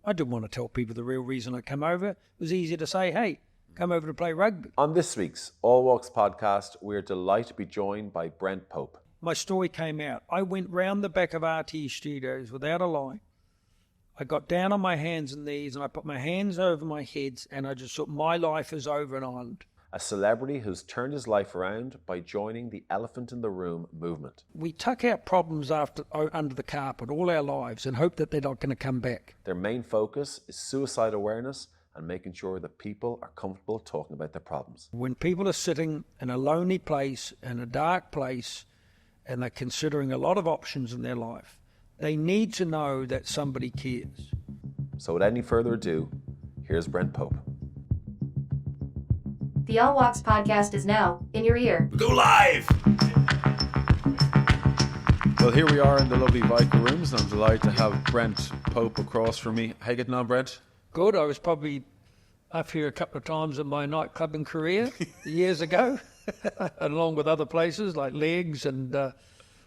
I didn't want to tell people the real reason I come over. It was easy to say, hey, come over to play rugby. On this week's All Walks podcast, we're delighted to be joined by Brent Pope. My story came out. I went round the back of RT Studios without a lie. I got down on my hands and knees and I put my hands over my head and I just thought, my life is over in Ireland. A celebrity who's turned his life around by joining the Elephant in the Room movement. We tuck our problems under the carpet all our lives and hope that they're not going to come back. Their main focus is suicide awareness and making sure that people are comfortable talking about their problems. When people are sitting in a lonely place, in a dark place, and they're considering a lot of options in their life, they need to know that somebody cares. So without any further ado, here's Brent Pope. The All Walks podcast is now in your ear. Go live! Well, here we are in the lovely Vicar Rooms, and I'm delighted to have Brent Pope across from me. How you getting on, Brent? Good. I was probably up here a couple of times in my nightclubbing career years ago, along with other places like Legs and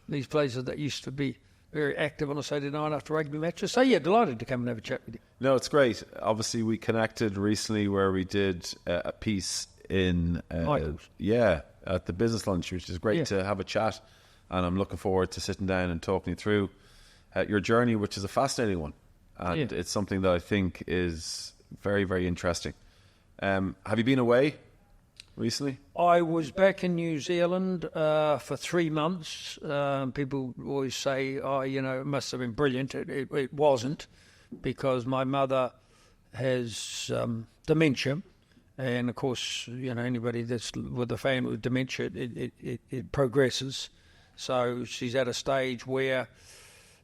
these places that used to be very active on a Saturday night after rugby matches. So, yeah, delighted to come and have a chat with you. No, it's great. Obviously, we connected recently where we did a piece in at the business lunch, which is great to have a chat, and I'm looking forward to sitting down and talking you through your journey, which is a fascinating one, and it's something that I think is very, very interesting. Have you been away recently? I was back in New Zealand for 3 months. People always say, oh, you know, it must have been brilliant. It wasn't, because my mother has dementia. And, of course, you know, anybody that's with a family with dementia, it progresses. So she's at a stage where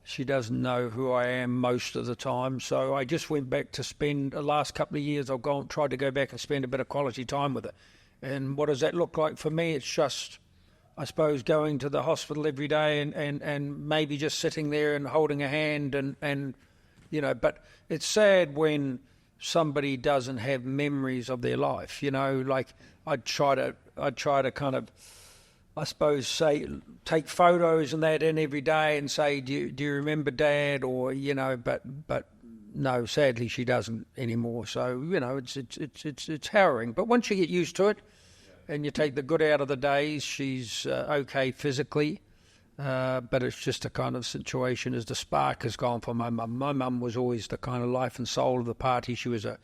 she doesn't know who I am most of the time. So I just went back to spend the last couple of years. I've tried to go back and spend a bit of quality time with her. And what does that look like for me? It's just, I suppose, going to the hospital every day and maybe just sitting there and holding a hand and you know, but it's sad when somebody doesn't have memories of their life, you know, like I'd try to kind of, I suppose, say, take photos and that in every day and say, do you remember Dad? Or, you know, but no, sadly she doesn't anymore. So, you know, it's harrowing. But once you get used to it and you take the good out of the days, she's okay physically. But it's just a kind of situation as the spark has gone for my mum. My mum was always the kind of life and soul of the party. She was a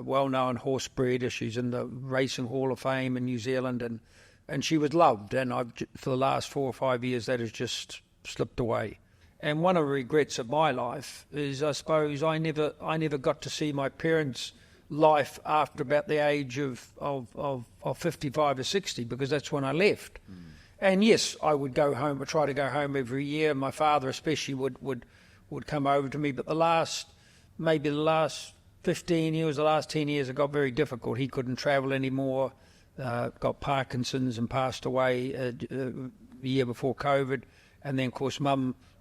well-known horse breeder. She's in the Racing Hall of Fame in New Zealand, and she was loved. And for the last 4 or 5 years, that has just slipped away. And one of the regrets of my life is, I suppose, I never got to see my parents' life after about the age of 55 or 60, because that's when I left. And yes, I would go home, or try to go home every year. My father especially would come over to me. But the last 15 years, the last 10 years, it got very difficult. He couldn't travel anymore, got Parkinson's and passed away the year before COVID. And then, of course, we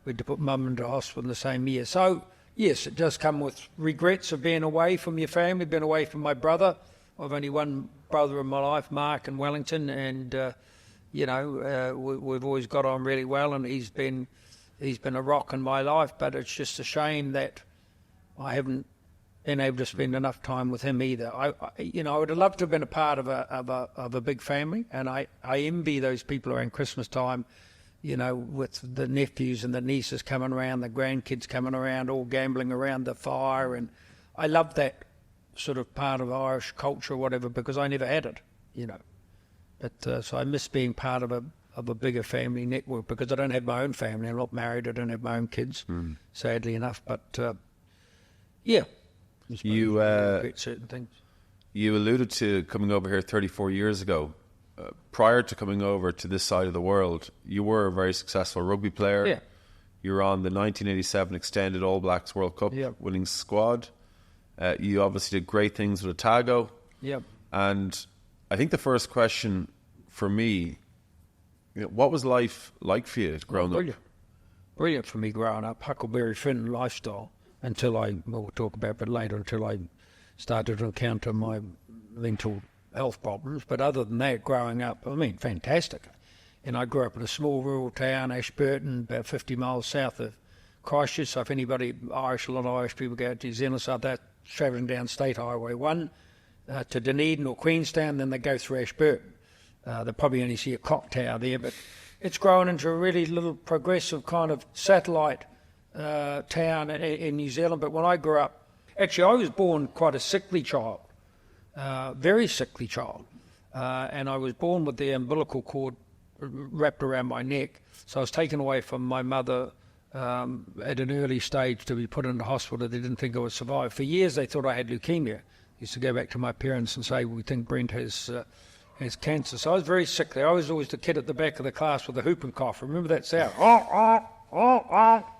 had to put Mum into hospital in the same year. So, yes, it does come with regrets of being away from your family, being away from my brother. I've only one brother in my life, Mark in Wellington, and you know, we've always got on really well, and he's been a rock in my life. But it's just a shame that I haven't been able to spend enough time with him either. I would have loved to have been a part of a big family, and I envy those people around Christmas time, you know, with the nephews and the nieces coming around, the grandkids coming around, all gambling around the fire, and I love that sort of part of Irish culture or whatever, because I never had it, you know. But so I miss being part of a bigger family network, because I don't have my own family. I'm not married. I don't have my own kids, sadly enough. But yeah, you regret certain things. You alluded to coming over here 34 years ago. Prior to coming over to this side of the world, you were a very successful rugby player. Yeah. You were on the 1987 Extended All Blacks World Cup winning squad. You obviously did great things with Otago. Yep. And I think the first question for me, you know, what was life like for you growing up? Brilliant for me growing up, Huckleberry Finn lifestyle, we'll talk about it later, until I started to encounter my mental health problems. But other than that, growing up, I mean, fantastic. And I grew up in a small rural town, Ashburton, about 50 miles south of Christchurch. So if anybody, Irish, a lot of Irish people go to New Zealand, so they're travelling down State Highway 1 to Dunedin or Queenstown, then they go through Ashburton. They'll probably only see a clock tower there, but it's grown into a really little progressive kind of satellite town in New Zealand. But when I grew up, actually I was born quite a sickly child, very sickly child, and I was born with the umbilical cord wrapped around my neck. So I was taken away from my mother at an early stage to be put into hospital. They didn't think I would survive. For years they thought I had leukemia. I used to go back to my parents and say, we think Brent has cancer. So I was very sickly. I was always the kid at the back of the class with a whooping cough. Remember that sound?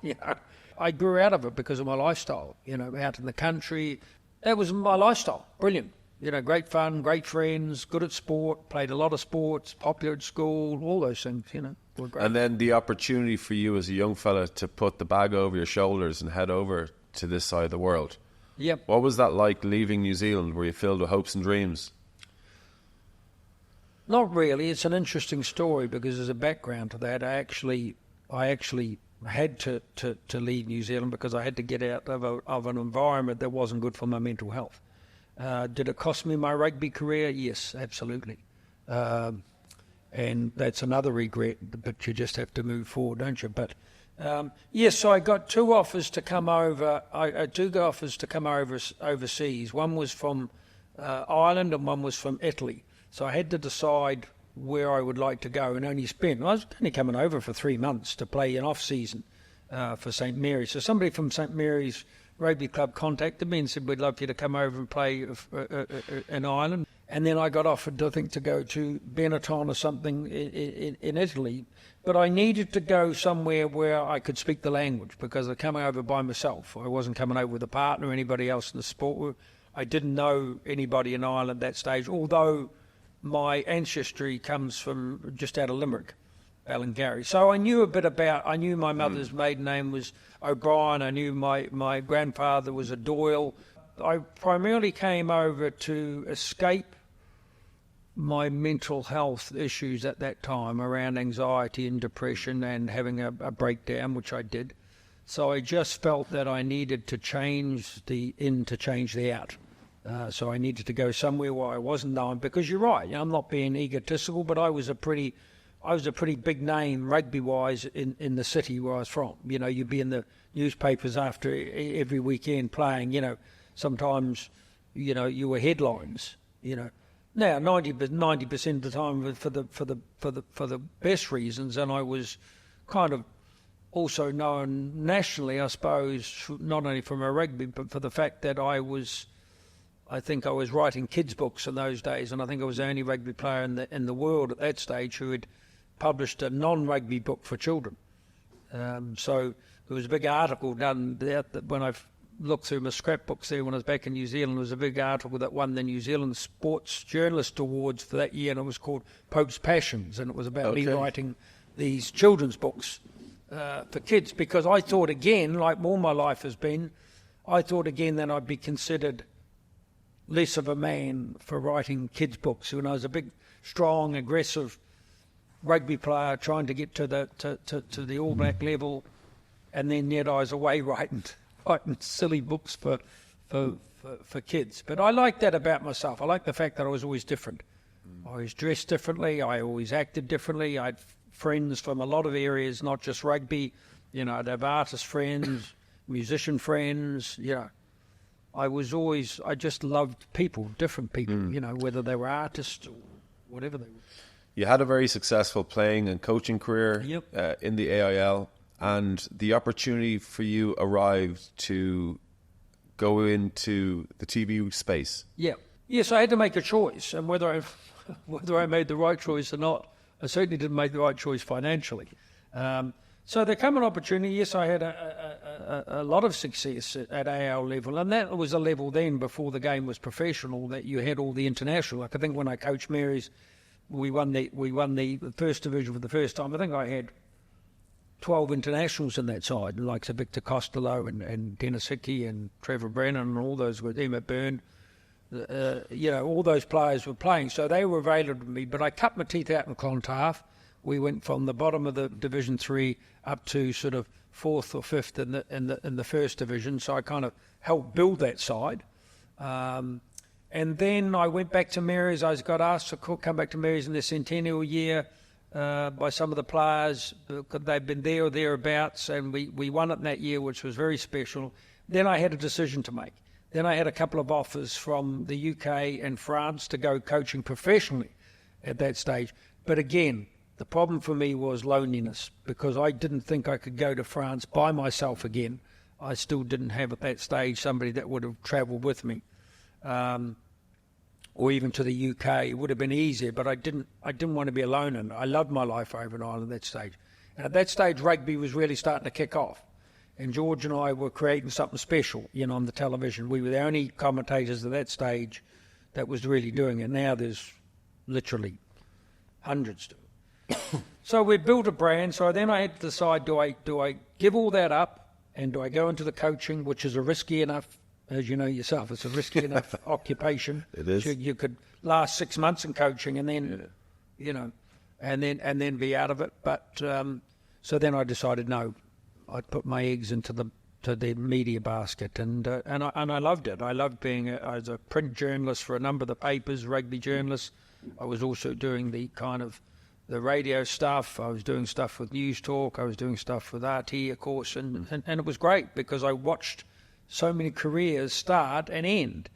You know, I grew out of it because of my lifestyle, you know, out in the country. That was my lifestyle. Brilliant. You know, great fun, great friends, good at sport, played a lot of sports, popular at school, all those things, you know, were great. And then the opportunity for you as a young fella to put the bag over your shoulders and head over to this side of the world. Yep. What was that like leaving New Zealand? Were you filled with hopes and dreams? Not really. It's an interesting story because there's a background to that. I actually had to leave New Zealand because I had to get out of an environment that wasn't good for my mental health. Did it cost me my rugby career? Yes, absolutely. And that's another regret, but you just have to move forward, don't you? But yes, so I got two offers to come over. Two offers to come over overseas. One was from Ireland and one was from Italy. So I had to decide where I would like to go and only spend. I was only coming over for 3 months to play an off-season for St Mary's. So somebody from St Mary's Rugby Club contacted me and said, we'd love you to come over and play in Ireland. And then I got offered, I think, to go to Benetton or something in Italy. But I needed to go somewhere where I could speak the language because I was coming over by myself. I wasn't coming over with a partner or anybody else in the sport. I didn't know anybody in Ireland at that stage, although my ancestry comes from just out of Limerick, Ballingarry. So I knew I knew my mother's maiden name was O'Brien. I knew my grandfather was a Doyle. I primarily came over to escape my mental health issues at that time around anxiety and depression and having a breakdown, which I did. So I just felt that I needed to change the in to change the out. So I needed to go somewhere where I wasn't known, because you're right, you know, I'm not being egotistical, but I was a pretty big name rugby-wise in the city where I was from. You know, you'd be in the newspapers after every weekend playing, you know, sometimes, you know, you were headlines, you know. Now, 90% of the time for the best reasons, and I was kind of also known nationally, I suppose, not only for my rugby, but for the fact that I think I was writing kids' books in those days, and I think I was the only rugby player in the world at that stage who had published a non-rugby book for children. So there was a big article done there that when I looked through my scrapbooks there when I was back in New Zealand, there was a big article that won the New Zealand Sports Journalist Awards for that year, and it was called Pope's Passions, and it was about me writing these children's books for kids, because I thought again, like all my life has been, I thought again that I'd be considered less of a man for writing kids' books when I was a big, strong, aggressive rugby player trying to get to the All Black level, and then yet I was away writing silly books for kids. But I like that about myself. I like the fact that I was always different. I always dressed differently. I always acted differently. I had friends from a lot of areas, not just rugby. You know, I'd have artist friends, musician friends, you know. I just loved people, different people, you know, whether they were artists or whatever they were. You had a very successful playing and coaching career in the AIL, and the opportunity for you arrived to go into the TV space. Yeah. Yes, I had to make a choice, and whether I made the right choice or not, I certainly didn't make the right choice financially. So there came an opportunity. Yes, I had a lot of success at AIL level, and that was a level then before the game was professional, that you had all the international. Like I think when I coached Mary's, we won the first division for the first time. I think I had 12 internationals in that side, like Victor Costello and Dennis Hickey and Trevor Brennan and all those with Emmett Byrne. You know, all those players were playing, so they were available to me. But I cut my teeth out in Clontarf. we went from the bottom of the Division 3 up to sort of 4th or 5th in the first division. So I kind of helped build that side. And then I went back to Mary's. I got asked to come back to Mary's in the centennial year by some of the players. They'd been there or thereabouts, and we won it in that year, which was very special. Then I had a decision to make. Then I had a couple of offers from the UK and France to go coaching professionally at that stage. But again, the problem for me was loneliness, because I didn't think I could go to France by myself again. I still didn't have at that stage somebody that would have travelled with me. Or even to the UK. It would have been easier, but I didn't want to be alone, and I loved my life over in Ireland at that stage. And at that stage, rugby was really starting to kick off, and George and I were creating something special, on the television. We were the only commentators at that stage that was really doing it. Now there's literally hundreds do it. So we built a brand. So then I had to decide: do I give all that up, and do I go into the coaching, which is a risky enough. As you know yourself, it's a risky enough occupation. It is. You could last 6 months in coaching and then, and then be out of it. But so then I decided no, I'd put my eggs into the media basket, and I loved it. I loved being as a print journalist for a number of the papers, rugby journalist. I was also doing the kind of the radio stuff. I was doing stuff with News Talk. I was doing stuff with RT, of course, and it was great because I watched so many careers start and end.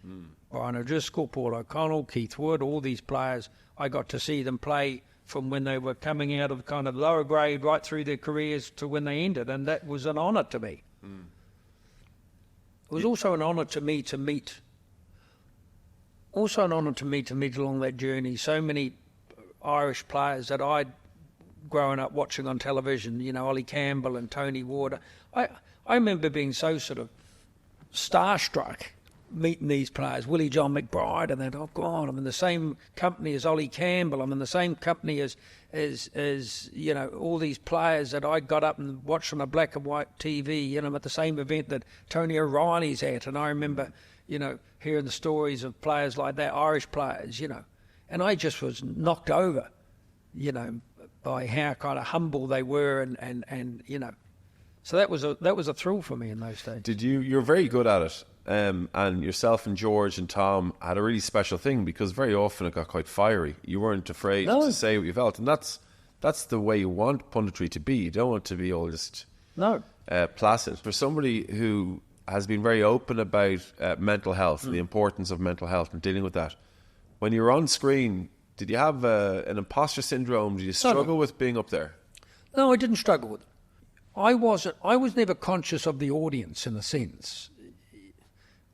Brian O'Driscoll, Paul O'Connell, Keith Wood, all these players, I got to see them play from when they were coming out of kind of lower grade right through their careers to when they ended, and that was an honour to me. It was also an honour to me to meet along that journey so many Irish players that I'd grown up watching on television, Ollie Campbell and Tony Ward. I remember being so sort of starstruck meeting these players, Willie John McBride, and then, oh God, I'm in the same company as Ollie Campbell, I'm in the same company as all these players that I got up and watched on a black and white TV, I'm at the same event that Tony O'Reilly's at, and I remember, hearing the stories of players like that, Irish players, and I just was knocked over, by how kind of humble they were and so that was a thrill for me in those days. You're very good at it, and yourself and George and Tom had a really special thing because very often it got quite fiery. You weren't afraid to say what you felt, and that's the way you want punditry to be. You don't want to be all just placid. For somebody who has been very open about mental health, the importance of mental health and dealing with that, when you were on screen, did you have an imposter syndrome? Did you struggle with being up there? No, I didn't struggle with it. I was never conscious of the audience in a sense.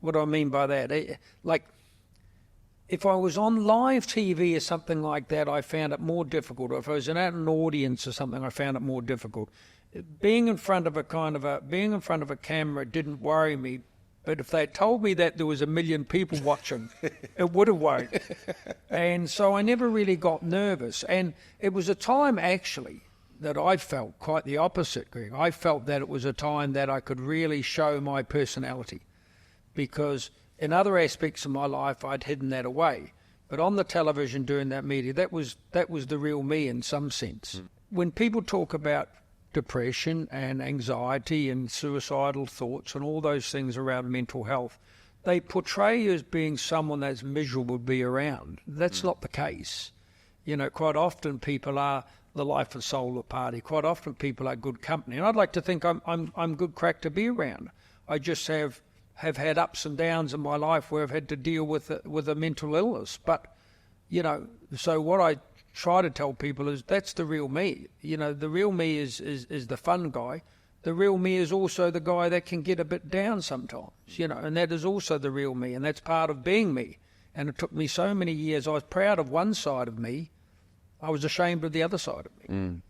What do I mean by that? Like, if I was on live TV or something like that, I found it more difficult. Or if I was in an audience or something, I found it more difficult. Being in front of a camera didn't worry me. But if they had told me that there was 1 million people watching, it would have worried me. And so I never really got nervous. And it was a time, actually, that I felt quite the opposite, Greg. I felt that it was a time that I could really show my personality, because in other aspects of my life I'd hidden that away. But on the television doing that media, that was the real me in some sense. When people talk about depression and anxiety and suicidal thoughts and all those things around mental health, they portray you as being someone that's miserable to be around. That's not the case. Quite often people are the life and soul of the party. Quite often people are good company, and I'd like to think I'm good crack to be around. I just have had ups and downs in my life where I've had to deal with a mental illness. But so what I try to tell people is that's the real me. The real me is the fun guy. The real me is also the guy that can get a bit down sometimes. And that is also the real me, and that's part of being me. And it took me so many years. I was proud of one side of me. I was ashamed of the other side of me.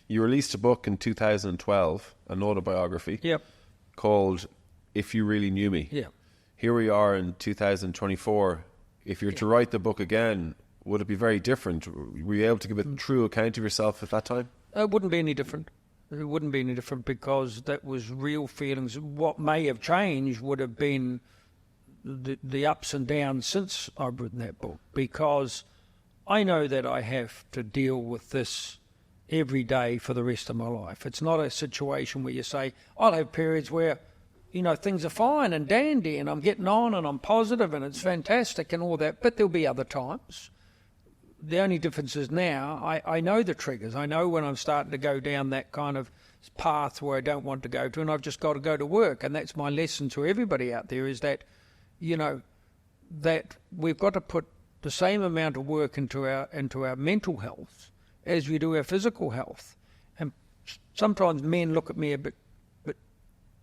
You released a book in 2012, an autobiography, called If You Really Knew Me. Yeah. Here we are in 2024. If you were to write the book again, would it be very different? Were you able to give a true account of yourself at that time? It wouldn't be any different. It wouldn't be any different because that was real feelings. What may have changed would have been the ups and downs since I've written that book, because I know that I have to deal with this every day for the rest of my life. It's not a situation where you say, I'll have periods where, things are fine and dandy and I'm getting on and I'm positive and it's fantastic and all that, but there'll be other times. The only difference is now I know the triggers. I know when I'm starting to go down that kind of path where I don't want to go to, and I've just got to go to work. And that's my lesson to everybody out there, is that, that we've got to put the same amount of work into our mental health as we do our physical health. And sometimes men look at me a bit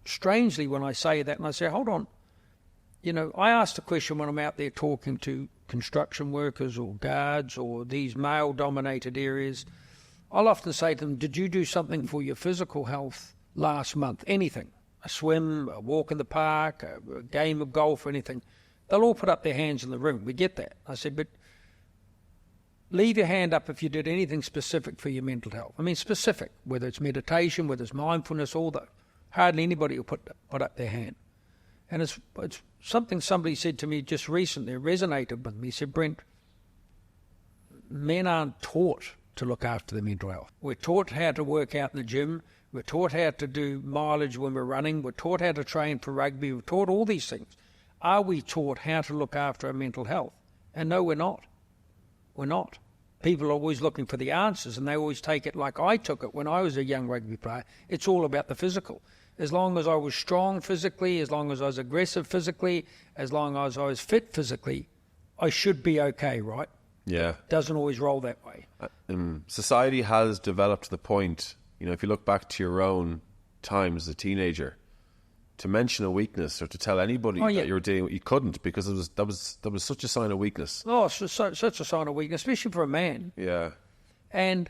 strangely when I say that, and I say, hold on. I ask the question when I'm out there talking to construction workers or guards or these male-dominated areas. I'll often say to them, did you do something for your physical health last month? Anything. A swim, a walk in the park, a game of golf, or anything. They'll all put up their hands in the room. We get that. I said, but leave your hand up if you did anything specific for your mental health. I mean, specific, whether it's meditation, whether it's mindfulness, all that. Hardly anybody will put up their hand. And it's something somebody said to me just recently, it resonated with me. He said, Brent, men aren't taught to look after their mental health. We're taught how to work out in the gym. We're taught how to do mileage when we're running. We're taught how to train for rugby. We're taught all these things. Are we taught how to look after our mental health? And no, we're not. We're not. People are always looking for the answers, and they always take it like I took it when I was a young rugby player. It's all about the physical. As long as I was strong physically, as long as I was aggressive physically, as long as I was fit physically, I should be okay, right? Yeah. Doesn't always roll that way. Society has developed to the point, if you look back to your own time as a teenager, to mention a weakness or to tell anybody that you were dealing with, you couldn't, because that was such a sign of weakness. Oh, such a sign of weakness, especially for a man. Yeah. And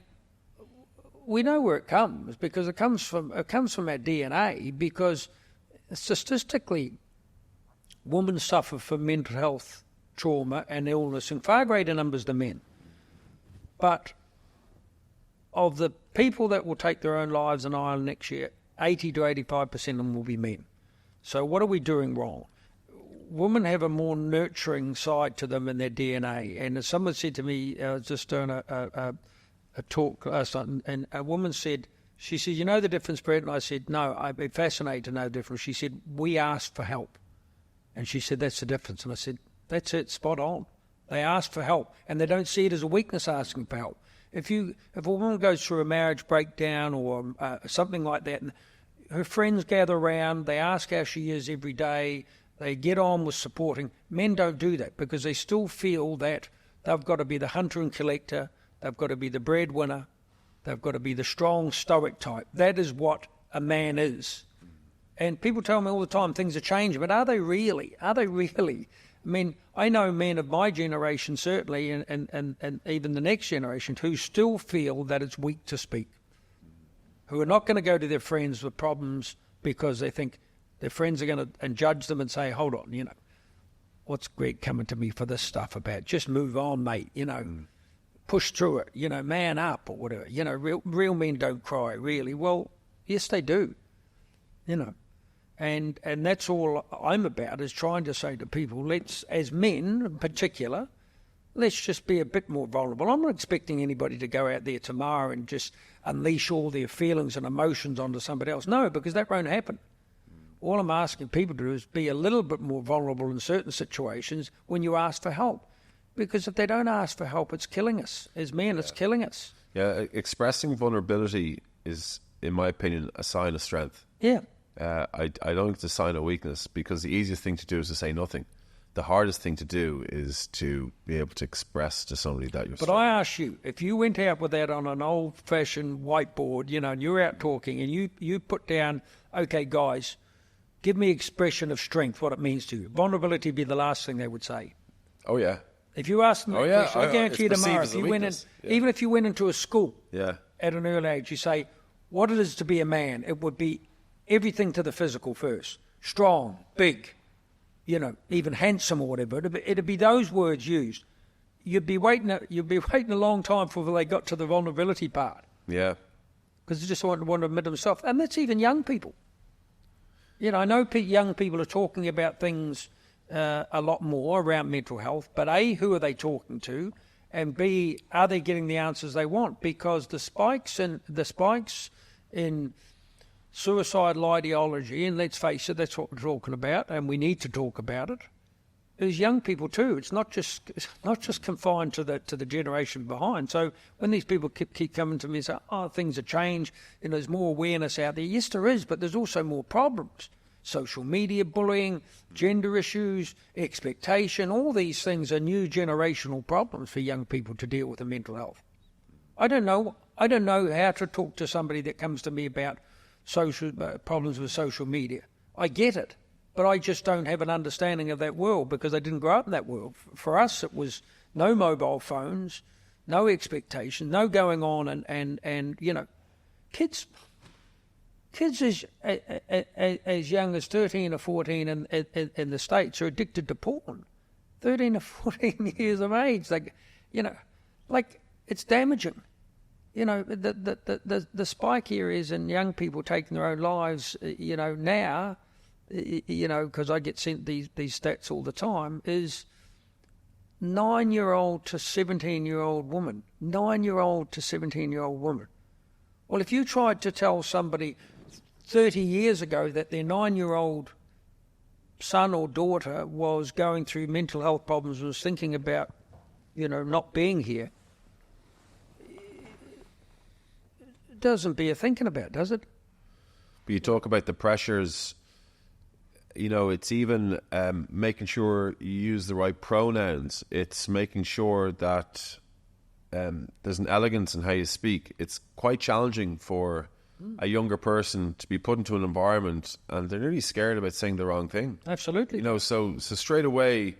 we know where it comes, because it comes from our DNA, because statistically women suffer from mental health trauma and illness in far greater numbers than men. But of the people that will take their own lives in Ireland next year, 80 to 85% of them will be men. So what are we doing wrong? Women have a more nurturing side to them in their DNA. And as someone said to me, I was just doing a talk last night, and a woman said, she said, you know the difference, Brent? And I said, no, I'd be fascinated to know the difference. She said, we asked for help. And she said, that's the difference. And I said, that's it, spot on. They ask for help, and they don't see it as a weakness asking for help. If a woman goes through a marriage breakdown or something like that, and her friends gather around, they ask how she is every day, they get on with supporting. Men don't do that, because they still feel that they've got to be the hunter and collector, they've got to be the breadwinner, they've got to be the strong, stoic type. That is what a man is. And people tell me all the time things are changing, but are they really? Are they really? I mean, I know men of my generation, certainly, and even the next generation, who still feel that it's weak to speak, who are not going to go to their friends with problems because they think their friends are going to and judge them and say, hold on, what's Greg coming to me for this stuff about? Just move on, mate, push through it, man up or whatever. Real men don't cry, really. Well, yes, they do, And that's all I'm about, is trying to say to people, let's, as men in particular, let's just be a bit more vulnerable. I'm not expecting anybody to go out there tomorrow and just unleash all their feelings and emotions onto somebody else. No, because that won't happen. All I'm asking people to do is be a little bit more vulnerable in certain situations when you ask for help. Because if they don't ask for help, it's killing us. As men, it's killing us. Yeah, expressing vulnerability is, in my opinion, a sign of strength. Yeah. I don't think it's a sign of weakness, because the easiest thing to do is to say nothing. The hardest thing to do is to be able to express to somebody that you're But I ask you, if you went out with that on an old-fashioned whiteboard, and you're out talking, and you put down, okay, guys, give me expression of strength, what it means to you. Vulnerability would be the last thing they would say. Oh, yeah. If you ask them that question, I guarantee you tomorrow, if you even if you went into a school at an early age, you say, what it is to be a man, it would be everything to the physical first. Strong, big, even handsome or whatever. It'd be those words used. You'd be waiting a long time before they got to the vulnerability part. Yeah. Because they just want to admit themselves. And that's even young people. I know young people are talking about things a lot more around mental health, but A, who are they talking to? and B, are they getting the answers they want? Because the spikes in suicidal ideology, and let's face it, that's what we're talking about, and we need to talk about it, is young people too. It's not just confined to the generation behind. So when these people keep coming to me and say, "Oh, things have changed, there's more awareness out there," yes, there is, but there's also more problems. Social media bullying, gender issues, expectation, all these things are new generational problems for young people to deal with in mental health. I don't know how to talk to somebody that comes to me about social problems with social media. I get it, but I just don't have an understanding of that world because I didn't grow up in that world. For us, it was no mobile phones, no expectation, no going on, and kids as young as 13 or 14 in the States are addicted to porn. 13 or 14 years of age, it's damaging. The spike here is in young people taking their own lives, now, because I get sent these stats all the time, is 9-year-old to 17-year-old woman. 9-year-old to 17-year-old woman. Well, if you tried to tell somebody 30 years ago that their 9-year-old son or daughter was going through mental health problems, was thinking about, not being here, it doesn't bear thinking about, does it? But you talk about the pressures, it's even making sure you use the right pronouns. It's making sure that there's an elegance in how you speak. It's quite challenging for a younger person to be put into an environment and they're really scared about saying the wrong thing. Absolutely. So straight away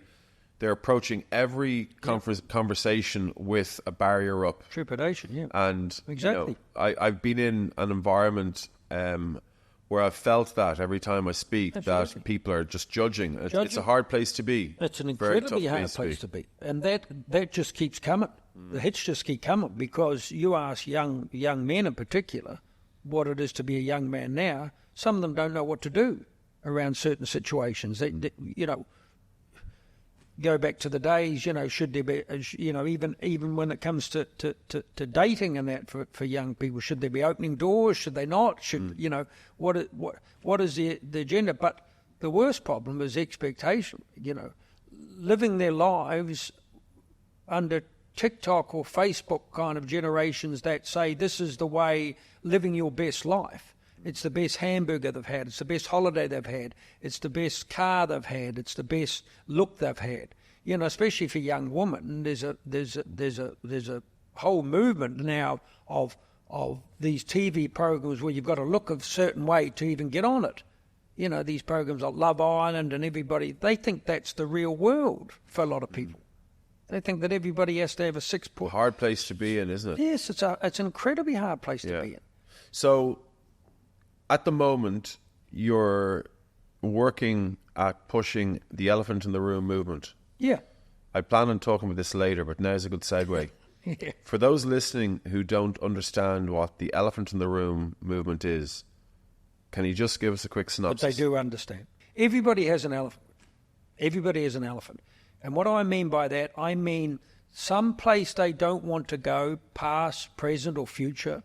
they're approaching every conversation with a barrier up. Trepidation, yeah. And exactly. I've been in an environment where I've felt that every time I speak, Absolutely. that people are just judging. It's a hard place to be. It's an incredibly hard place to be. And that just keeps coming. The hits just keep coming because you ask young men in particular what it is to be a young man now. Some of them don't know what to do around certain situations. They go back to the days, should there be, even when it comes to dating and that for young people, should there be opening doors? Should they not? What is the agenda? But the worst problem is expectation. Living their lives under TikTok or Facebook kind of generations that say this is the way, living your best life. It's the best hamburger they've had. It's the best holiday they've had. It's the best car they've had. It's the best look they've had. Especially for young women, there's a whole movement now of these TV programs where you've got to look a certain way to even get on it. These programs like Love Island and everybody, they think that's the real world for a lot of people. They think that everybody has to have a 6-foot. Hard place to be in, isn't it? Yes, it's an incredibly hard place to be in. So, at the moment, you're working at pushing the elephant in the room movement. Yeah. I plan on talking about this later, but now's a good segue. Yeah. For those listening who don't understand what the elephant in the room movement is, can you just give us a quick synopsis? But they do understand. Everybody has an elephant. Everybody has an elephant. And what I mean by that, I mean some place they don't want to go, past, present or future.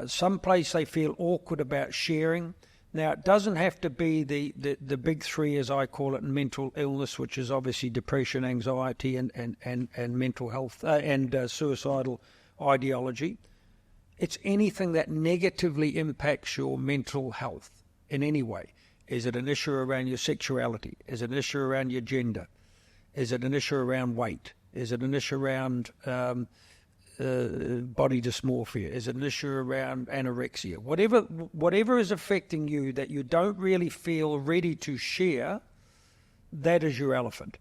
Some place they feel awkward about sharing. Now, it doesn't have to be the big three, as I call it, in mental illness, which is obviously depression, anxiety, and mental health, and suicidal ideology. It's anything that negatively impacts your mental health in any way. Is it an issue around your sexuality? Is it an issue around your gender? Is it an issue around weight? Is it an issue around body dysmorphia? Is it an issue around anorexia? Whatever is affecting you that you don't really feel ready to share, that is your elephant.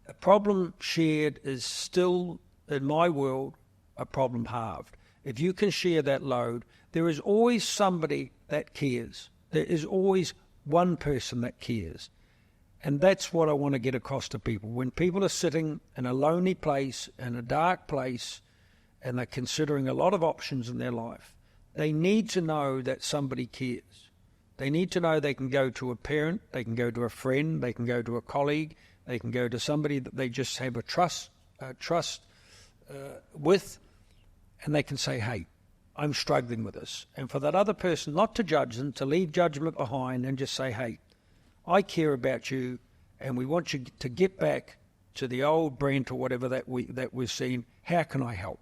A problem shared is still, in my world, a problem halved. If you can share that load, there is always somebody that cares. There is always one person that cares. And that's what I want to get across to people. When people are sitting in a lonely place, in a dark place, and they're considering a lot of options in their life, they need to know that somebody cares. They need to know they can go to a parent, they can go to a friend, they can go to a colleague, they can go to somebody that they just have a trust with, and they can say, hey, I'm struggling with this. And for that other person not to judge them, to leave judgment behind and just say, hey, I care about you, and we want you to get back to the old Brent or whatever that we've seen. How can I help?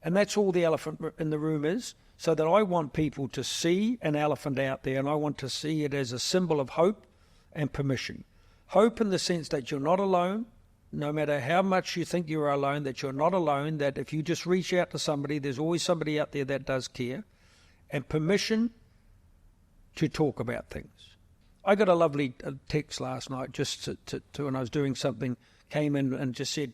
And that's all the elephant in the room is, so that I want people to see an elephant out there, and I want to see it as a symbol of hope and permission. Hope in the sense that you're not alone, no matter how much you think you're alone, that you're not alone, that if you just reach out to somebody, there's always somebody out there that does care, and permission to talk about things. I got a lovely text last night just to when I was doing something, came in and just said,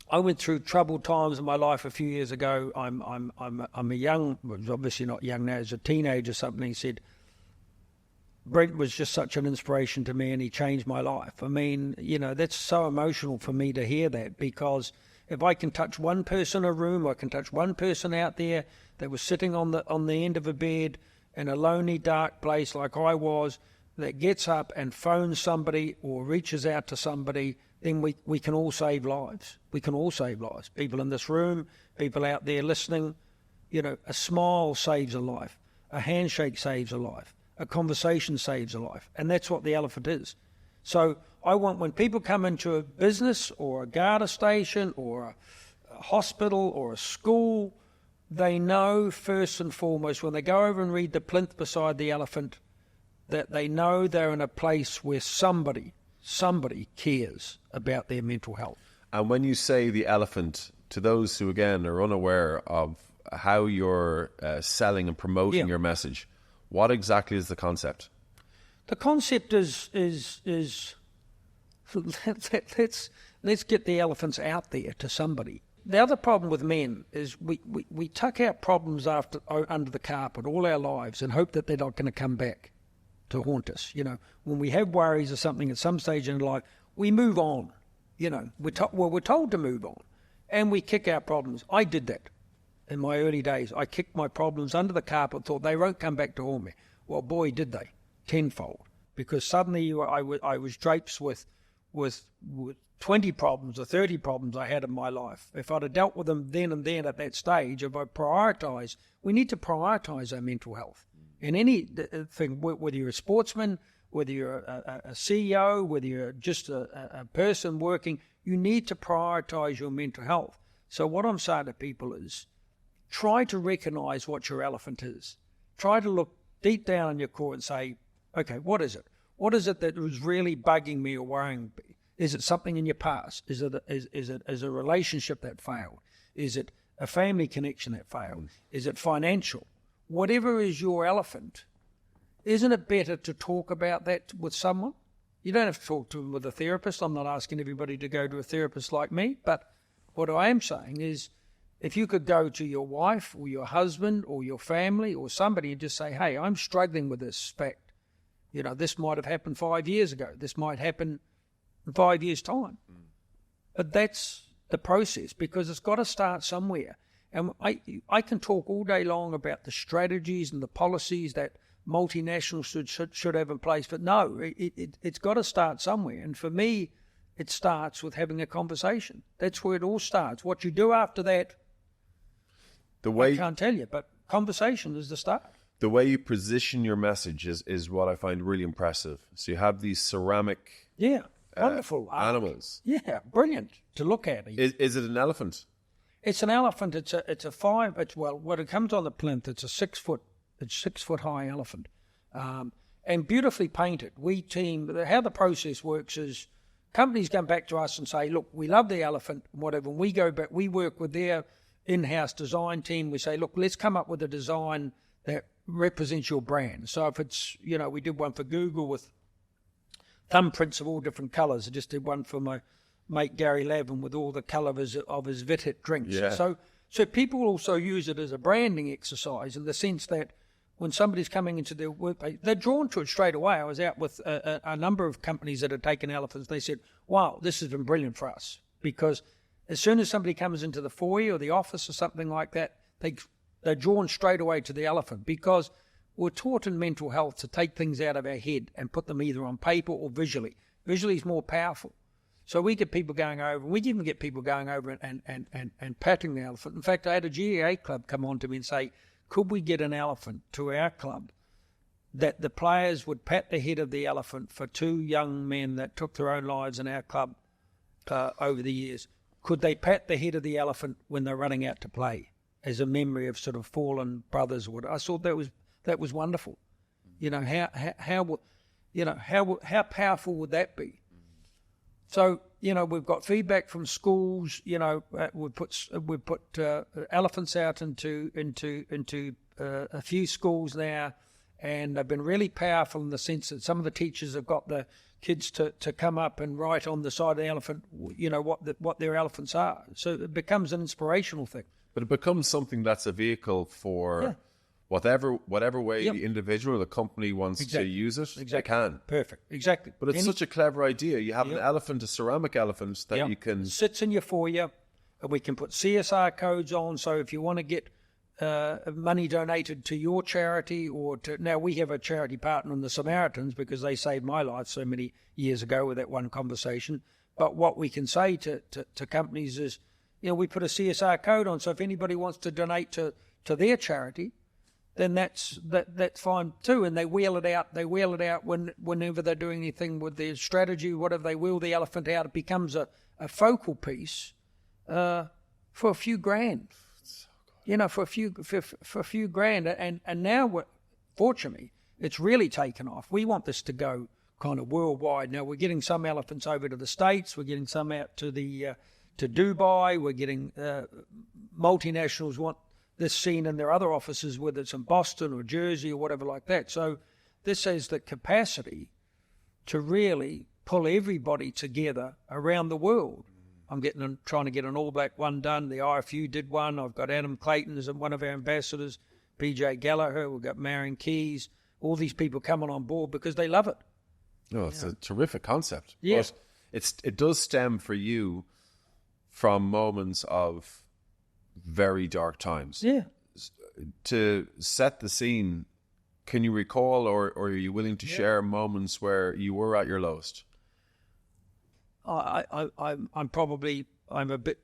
I went through troubled times in my life a few years ago. I'm a young, well, obviously not young now, as a teenager or something. He said, Brent was just such an inspiration to me, and he changed my life. I mean, you know, that's so emotional for me to hear that, because if I can touch one person in a room, I can touch one person out there that was sitting on the end of a bed in a lonely, dark place like I was, that gets up and phones somebody or reaches out to somebody, then we can all save lives. We can all save lives. People in this room, people out there listening, you know, a smile saves a life. A handshake saves a life. A conversation saves a life. And that's what the elephant is. So I want, when people come into a business or a Garda station or a hospital or a school, they know first and foremost, when they go over and read the plinth beside the elephant, that they know they're in a place where somebody cares about their mental health. And when you say the elephant, to those who, again, are unaware of how you're selling and promoting your message, what exactly is the concept? The concept is let's get the elephants out there to somebody. The other problem with men is we tuck our problems under the carpet all our lives and hope that they're not going to come back to haunt us. You know, when we have worries or something at some stage in life, we move on. You know, we're told to move on, and we kick our problems. I did that in my early days. I kicked my problems under the carpet, thought they won't come back to haunt me. Well, boy, did they, tenfold, because suddenly I was draped with 20 problems or 30 problems I had in my life. If I'd have dealt with them then and there at that stage, if I prioritise, we need to prioritise our mental health. In anything, whether you're a sportsman, whether you're a CEO, whether you're just a person working, you need to prioritise your mental health. So what I'm saying to people is, try to recognise what your elephant is. Try to look deep down in your core and say, okay, what is it? What is it that was really bugging me or worrying me? Is it something in your past? Is it a relationship that failed? Is it a family connection that failed? Is it financial? Whatever is your elephant, isn't it better to talk about that with someone? You don't have to talk to them with a therapist. I'm not asking everybody to go to a therapist like me, but what I am saying is, if you could go to your wife or your husband or your family or somebody and just say, hey, I'm struggling with this fact. You know, this might have happened 5 years ago. This might happen in 5 years' time. But that's the process, because it's got to start somewhere. And I can talk all day long about the strategies and the policies that multinationals should have in place, but no, it's got to start somewhere. And for me, it starts with having a conversation. That's where it all starts. What you do after that, I can't tell you, but conversation is the start. The way you position your message is what I find really impressive. So you have these ceramic wonderful animals. Yeah, brilliant to look at. Is it an elephant? It's an elephant. When it comes on the plinth, it's a 6 foot high elephant, and beautifully painted. How the process works is, companies come back to us and say, look, we love the elephant, whatever. When we go back, we work with their in-house design team. We say, look, let's come up with a design that represents your brand. So if it's, we did one for Google with thumbprints of all different colours. I just did one for my mate Gary Lavin with all the colour of his Vit-Hit drinks. Yeah. So people also use it as a branding exercise, in the sense that when somebody's coming into their workplace, they're drawn to it straight away. I was out with a number of companies that had taken elephants. They said, wow, this has been brilliant for us, because as soon as somebody comes into the foyer or the office or something like that, they're drawn straight away to the elephant, because we're taught in mental health to take things out of our head and put them either on paper or visually. Visually is more powerful. So we get people going over, and we even get people going over and patting the elephant. In fact, I had a GAA club come on to me and say, could we get an elephant to our club that the players would pat the head of the elephant for 2 young men that took their own lives in our club over the years? Could they pat the head of the elephant when they're running out to play as a memory of sort of fallen brothers? I thought that was wonderful. You know, how powerful would that be? So, you know, we've got feedback from schools. You know, we've put elephants out into a few schools now, and they've been really powerful in the sense that some of the teachers have got the kids to come up and write on the side of the elephant, you know, what their elephants are. So it becomes an inspirational thing. But it becomes something that's a vehicle for whatever way the individual or the company wants to use it, they can. Perfect. Exactly. But it's such a clever idea. You have an elephant, a ceramic elephant that you can... Sits in your foyer, and we can put CSR codes on, so if you want to get money donated to your charity or to... Now, we have a charity partner in the Samaritans because they saved my life so many years ago with that one conversation. But what we can say to companies is, you know, we put a CSR code on, so if anybody wants to donate to their charity, then that's fine too. And they wheel it out. They wheel it out whenever they're doing anything with their strategy, whatever. They wheel the elephant out. It becomes a focal piece for a few grand. You know, for a few grand. And now, fortunately, it's really taken off. We want this to go kind of worldwide. Now we're getting some elephants over to the States. We're getting some out to Dubai. We're getting multinationals want this seen in their other offices, whether it's in Boston or Jersey or whatever like that. So this has the capacity to really pull everybody together around the world. I'm trying to get an All Black one done. The IFU did one. I've got Adam Clayton as one of our ambassadors, PJ Gallagher. We've got Marion Keys. All these people coming on board because they love it. Oh, it's a terrific concept. Yeah. But it does stem for you from moments of very dark times. Yeah. To set the scene, can you recall or are you willing to share moments where you were at your lowest? I'm a bit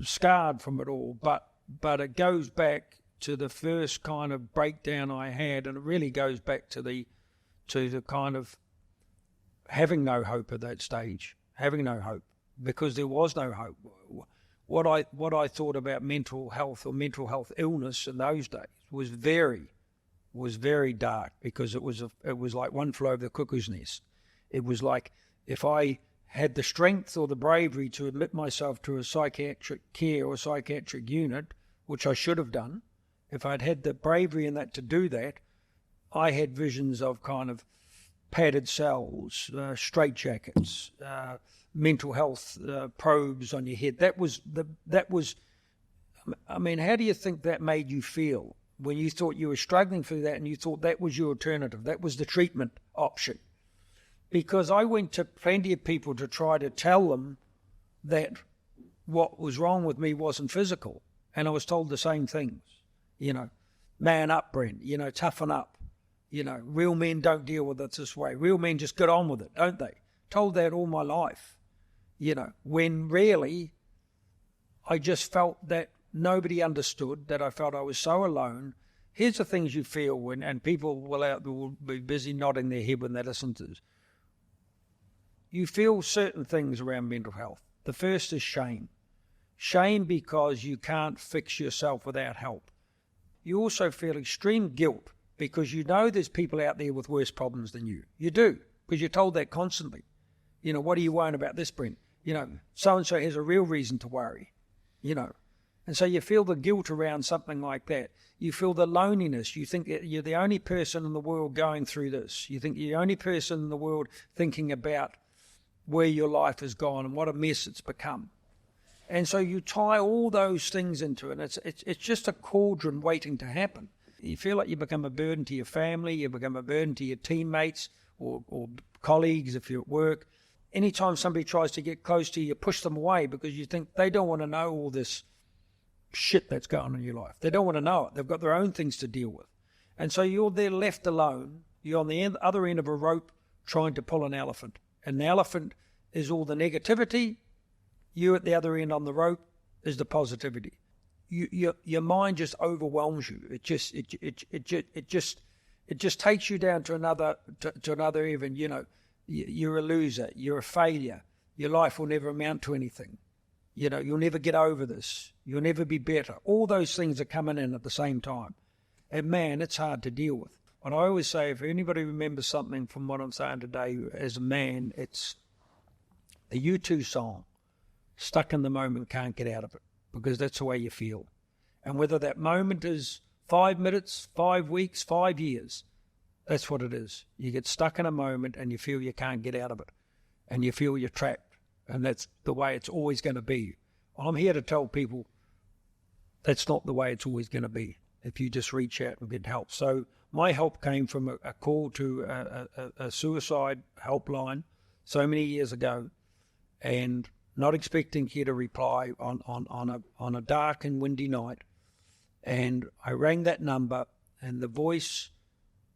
scarred from it all, but it goes back to the first kind of breakdown I had, and it really goes back to the kind of having no hope at that stage, having no hope, because there was no hope. What I thought about mental health or mental health illness in those days was very dark, because it was like one flew over the cuckoo's nest. It was like if I had the strength or the bravery to admit myself to a psychiatric care or psychiatric unit, which I should have done, if I'd had the bravery in that to do that, I had visions of kind of padded cells, straitjackets, mental health probes on your head. That was. I mean, how do you think that made you feel when you thought you were struggling through that and you thought that was your alternative? That was the treatment option. Because I went to plenty of people to try to tell them that what was wrong with me wasn't physical, and I was told the same things. You know, man up, Brent. You know, toughen up. You know, real men don't deal with it this way. Real men just get on with it, don't they? Told that all my life. You know, when really I just felt that nobody understood, that I felt I was so alone. Here's the things you feel when, and people will be busy nodding their head when they listen to this. You feel certain things around mental health. The first is shame. Shame because you can't fix yourself without help. You also feel extreme guilt because you know there's people out there with worse problems than you. You do, because you're told that constantly. You know, what are you worrying about this, Brent? You know, so-and-so has a real reason to worry, you know. And so you feel the guilt around something like that. You feel the loneliness. You think that you're the only person in the world going through this. You think you're the only person in the world thinking about where your life has gone and what a mess it's become. And so you tie all those things into it. It's just a cauldron waiting to happen. You feel like you become a burden to your family, you become a burden to your teammates or colleagues if you're at work. Anytime somebody tries to get close to you, you push them away because you think they don't want to know all this shit that's going on in your life. They don't want to know it. They've got their own things to deal with. And so you're there left alone. You're on the other end of a rope trying to pull an elephant. And the elephant is all the negativity. You at the other end on the rope is the positivity. Your mind just overwhelms you. It just takes you down to another even. You're a loser. You're a failure. Your life will never amount to anything. You'll never get over this. You'll never be better. All those things are coming in at the same time. And man, it's hard to deal with. And I always say, if anybody remembers something from what I'm saying today as a man, it's the U2 song, Stuck in the Moment, Can't Get Out of It, because that's the way you feel. And whether that moment is 5 minutes, 5 weeks, 5 years, that's what it is. You get stuck in a moment and you feel you can't get out of it. And you feel you're trapped. And that's the way it's always going to be. I'm here to tell people that's not the way it's always going to be if you just reach out and get help. So my help came from a call to a suicide helpline so many years ago, and not expecting to get a reply on a dark and windy night. And I rang that number, and the voice,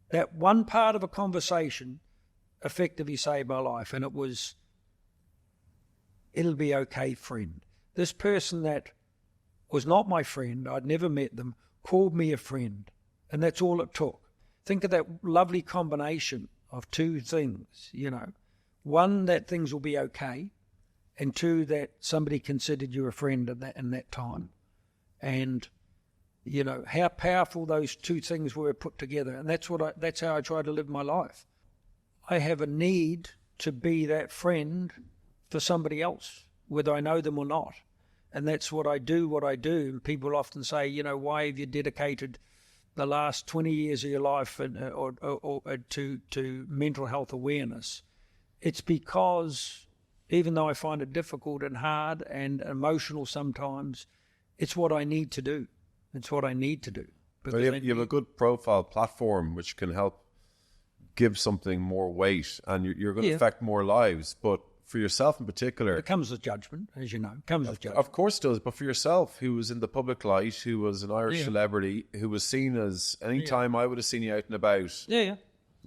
that one part of a conversation effectively saved my life. And it was, "It'll be okay, friend." This person that was not my friend, I'd never met them, called me a friend. And that's all it took. Think of that lovely combination of two things, One, that things will be okay. And two, that somebody considered you a friend in that time. And, how powerful those two things were put together. And that's how I try to live my life. I have a need to be that friend for somebody else, whether I know them or not. And that's what I do. And people often say, why have you dedicated the last 20 years of your life to mental health awareness? It's because even though I find it difficult and hard and emotional sometimes, it's what I need to do. It's what I need to do. Well, you have a good profile platform which can help give something more weight, and you're going to affect more lives. But for yourself in particular, it comes with judgment, as you know. Of course it does. But for yourself, who was in the public light, who was an Irish celebrity, who was seen as, anytime I would have seen you out and about,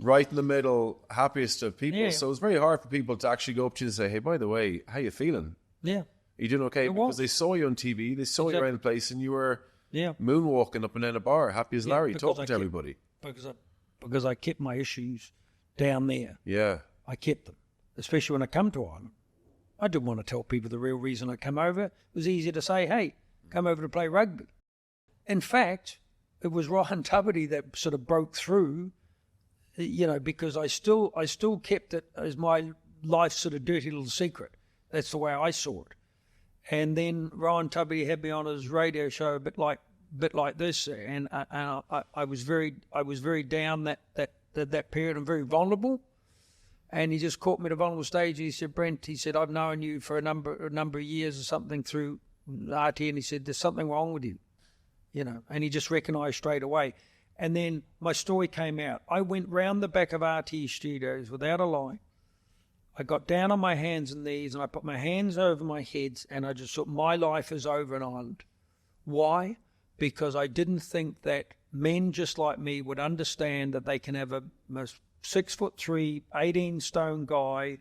right in the middle, happiest of people. So it's very hard for people to actually go up to you and say, "Hey, by the way, how you feeling? Yeah. Are you doing okay?" Because they saw you on TV, they saw you around the place, and you were moonwalking up and down a bar, happy as Larry, talking to everybody. Because I kept my issues down there. Yeah. I kept them, especially when I come to Ireland. I didn't want to tell people the real reason I come over. It was easier to say, "Hey, come over to play rugby." In fact, it was Ryan Tuberty that sort of broke through, because I still kept it as my life's sort of dirty little secret. That's the way I saw it. And then Ryan Tuberty had me on his radio show a bit like this, and I was very down that period and very vulnerable. And he just caught me at a vulnerable stage. He said, "Brent," he said, "I've known you for a number of years or something through RT," and he said, "There's something wrong with you," And he just recognised straight away. And then my story came out. I went round the back of RT Studios without a lie. I got down on my hands and knees and I put my hands over my head and I just thought, my life is over in Ireland. Why? Because I didn't think that men just like me would understand that they can have a 6'3", 18-stone guy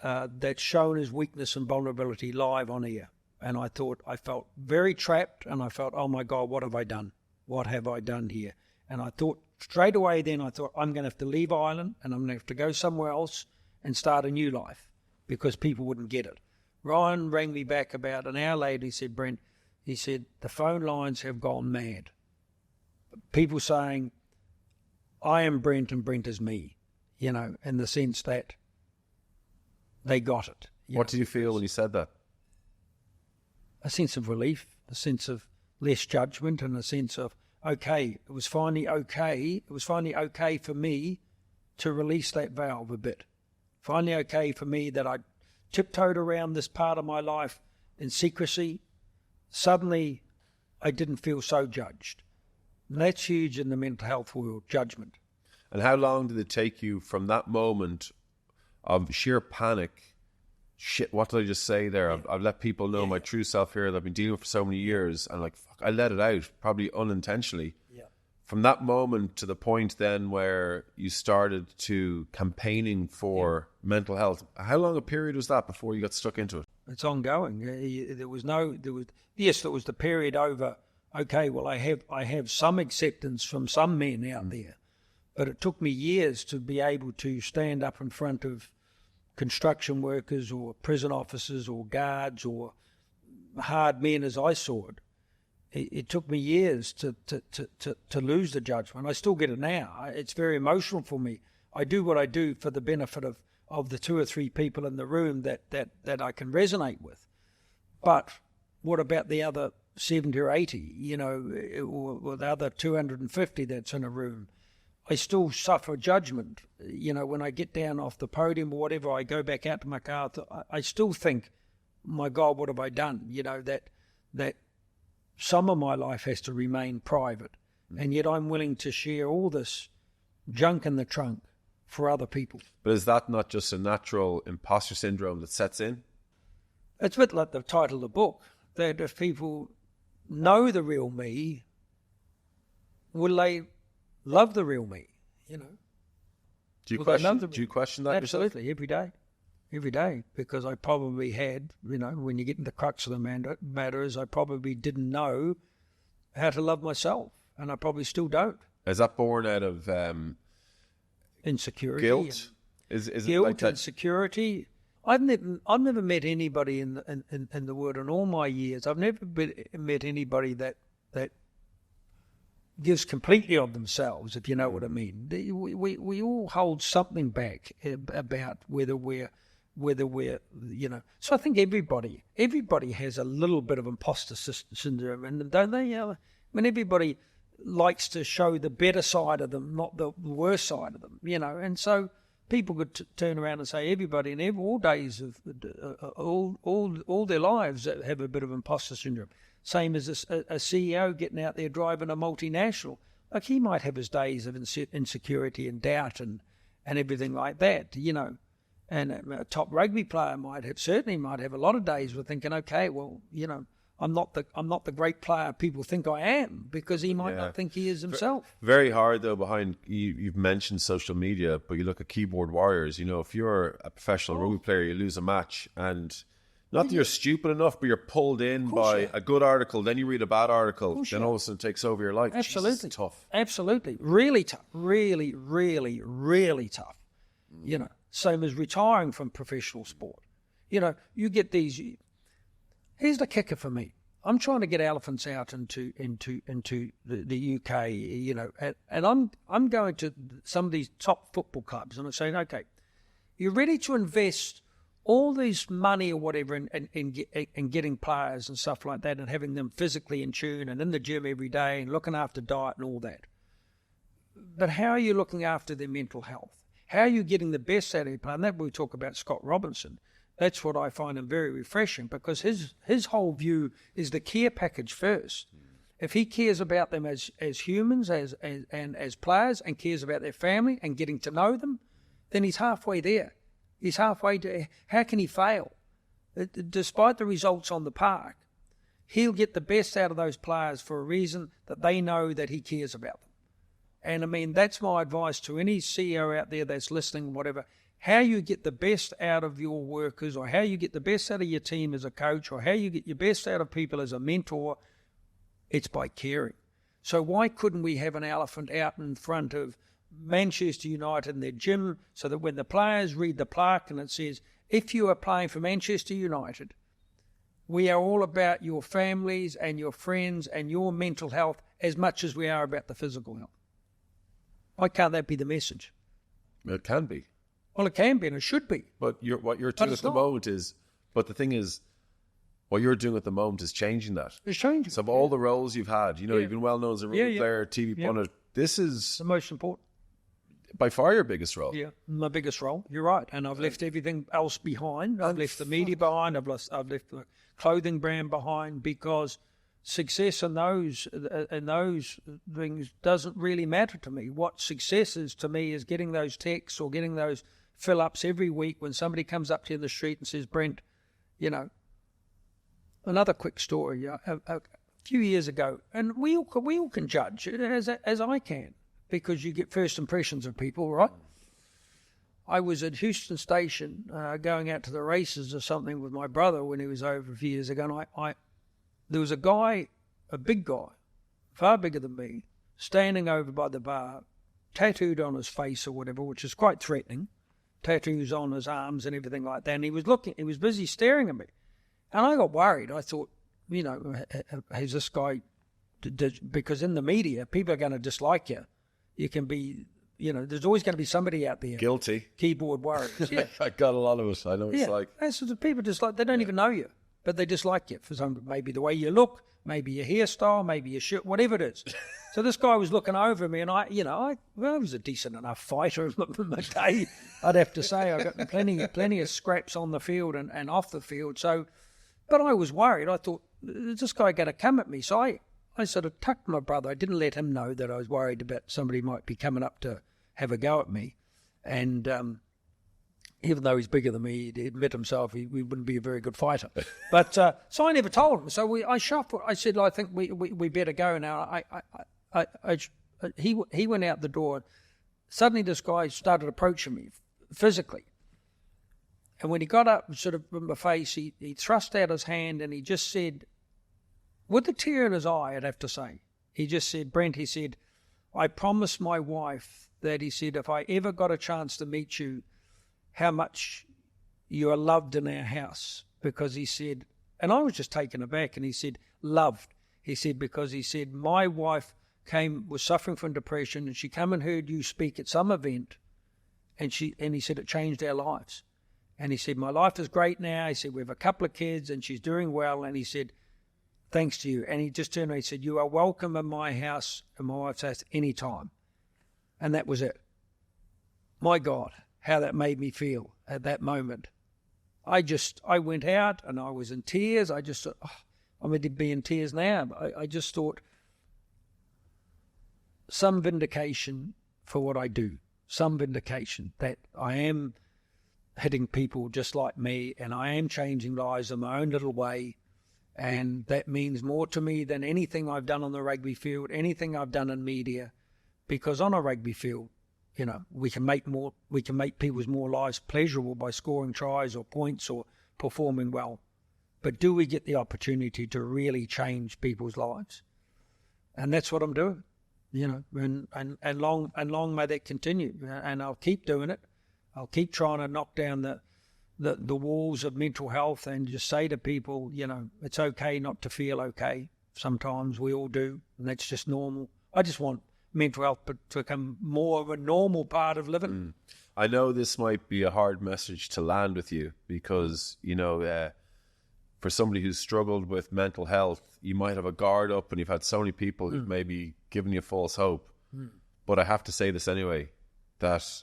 that's shown his weakness and vulnerability live on air. And I felt very trapped, and I felt, oh my God, what have I done? What have I done here? And I thought straight away then, I'm going to have to leave Ireland and I'm going to have to go somewhere else and start a new life because people wouldn't get it. Ryan rang me back about an hour later. He said, "Brent," he said, "the phone lines have gone mad. People saying, I am Brent and Brent is me, in the sense that they got it." What did you feel when you said that? A sense of relief, a sense of less judgment, and a sense of, okay, it was finally okay. It was finally okay for me to release that valve a bit. Finally okay for me that I tiptoed around this part of my life in secrecy. Suddenly, I didn't feel so judged. And that's huge in the mental health world, judgment. And how long did it take you from that moment of sheer panic? Shit, what did I just say there? I've let people know my true self here that I've been dealing with for so many years. And fuck, I let it out, probably unintentionally. Yeah. from that moment to the point then where you started to campaigning for mental health, how long a period was that before you got stuck into it? It's ongoing. There was the period over. Okay, well, I have some acceptance from some men out there, but it took me years to be able to stand up in front of construction workers or prison officers or guards or hard men as I saw it. It took me years to lose the judgment. I still get it now. It's very emotional for me. I do what I do for the benefit of the 2 or 3 people in the room that I can resonate with. But what about the other 70 or 80, or the other 250 that's in a room? I still suffer judgment. When I get down off the podium or whatever, I go back out to my car, I still think, my God, what have I done? That some of my life has to remain private, and yet I'm willing to share all this junk in the trunk for other people. But is that not just a natural imposter syndrome that sets in? It's a bit like the title of the book, that if people know the real me, will they love the real me? Do you question that? Absolutely, yourself? every day, because I probably had, when you get into the crux of the matter is I probably didn't know how to love myself, and I probably still don't. Is that born out of insecurity? Guilt? Is guilt, it like that? Insecurity. I've never met anybody in the world in all my years. I've never met anybody that gives completely of themselves, if you know what I mean. We all hold something back about whether we're. So I think everybody has a little bit of imposter syndrome, and don't they? Everybody likes to show the better side of them, not the worst side of them, and so people could turn around and say everybody in all days of all their lives have a bit of imposter syndrome. Same as a CEO getting out there driving a multinational. Like, he might have his days of insecurity and doubt and everything like that, And a top rugby player might have a lot of days where thinking, okay, well, I'm not the great player people think I am, because he might not think he is himself. Very hard though. Behind you've mentioned social media, but you look at keyboard warriors. If you're a professional rugby player, you lose a match, and not that you're stupid enough, but you're pulled in by a good article. Then you read a bad article. Then all of a sudden it takes over your life. Absolutely. Jesus, tough. Absolutely, really tough. Really, really, really tough. Same as retiring from professional sport. You get these. Here's the kicker for me. I'm trying to get elephants out into the UK, and I'm going to some of these top football clubs, and I'm saying, okay, you're ready to invest all this money or whatever in getting players and stuff like that, and having them physically in tune and in the gym every day and looking after diet and all that. But how are you looking after their mental health? How are you getting the best out of your player? And that we talk about Scott Robinson. That's what I find him very refreshing, because his whole view is the care package first. If he cares about them as humans, and as players, and cares about their family and getting to know them, then he's halfway there. He's halfway to, how can he fail? Despite the results on the park, he'll get the best out of those players for a reason that they know that he cares about them. And I mean, that's my advice to any CEO out there that's listening, whatever. How you get the best out of your workers, or how you get the best out of your team as a coach, or how you get your best out of people as a mentor, it's by caring. So why couldn't we have an elephant out in front of Manchester United in their gym, so that when the players read the plaque and it says, if you are playing for Manchester United, we are all about your families and your friends and your mental health as much as we are about the physical health. Why can't that be the message? It can be. Well, it can be, and it should be. But what you're doing at the moment is, but the thing is, what you're doing at the moment is changing that. It's changing. So of all the roles you've had, you've been well known as a rugby player, TV pundit. This is the most important. By far your biggest role. Yeah, my biggest role. You're right. And I've left everything else behind. I've left the media behind. I've left the clothing brand behind, because success in those things doesn't really matter to me. What success is to me is getting those texts or getting those fill-ups every week when somebody comes up to you in the street and says, Brent, another quick story. A few years ago, and we all can judge it as I can, because you get first impressions of people, right? I was at Houston Station going out to the races or something with my brother when he was over a few years ago, and there was a guy, a big guy, far bigger than me, standing over by the bar, tattooed on his face or whatever, which is quite threatening, tattoos on his arms and everything like that, and he was busy staring at me. And I got worried. I thought, has this guy, because in the media, people are going to dislike you. You can be, there's always going to be somebody out there. Guilty. Keyboard warriors. Yeah. I got a lot of us. I know what it's like. That's what the people dislike. They don't even know you, but they dislike you for some, maybe the way you look, maybe your hairstyle, maybe your shirt, whatever it is. So this guy was looking over me, and I was a decent enough fighter in my day, I'd have to say. I got plenty of scraps on the field and off the field. So, but I was worried. I thought, is this guy going to come at me? So I sort of tucked my brother. I didn't let him know that I was worried about somebody might be coming up to have a go at me. And even though he's bigger than me, he'd admit himself he wouldn't be a very good fighter. But so I never told him. So I shuffled. I said, I think we better go now. He went out the door. Suddenly this guy started approaching me physically. And when he got up sort of in my face, he thrust out his hand and he just said, with a tear in his eye, I'd have to say, he just said, Brent, he said, I promised my wife that, he said, if I ever got a chance to meet you, how much you are loved in our house. Because he said, and I was just taken aback, and he said, loved. He said, because he said, my wife was suffering from depression, and she came and heard you speak at some event, and he said, it changed our lives. And he said, my life is great now. He said, we have a couple of kids and she's doing well. And he said, thanks to you. And he just turned around and said, you are welcome in my house, in my wife's house, any time. And that was it. My God, how that made me feel at that moment. I went out and I was in tears. I just thought, I'm going to be in tears now. I just thought, some vindication for what I do. Some vindication that I am hitting people just like me, and I am changing lives in my own little way, and that means more to me than anything I've done on the rugby field, anything I've done in media, because on a rugby field, we can make people's more lives pleasurable by scoring tries or points or performing well. But do we get the opportunity to really change people's lives? And that's what I'm doing, and long may that continue, and I'll keep doing it. I'll keep trying to knock down the walls of mental health and just say to people, it's okay not to feel okay. Sometimes we all do, and that's just normal. I just want mental health to become more of a normal part of living. I know this might be a hard message to land with you because, for somebody who's struggled with mental health, you might have a guard up and you've had so many people who've maybe given you false hope. But I have to say this anyway, that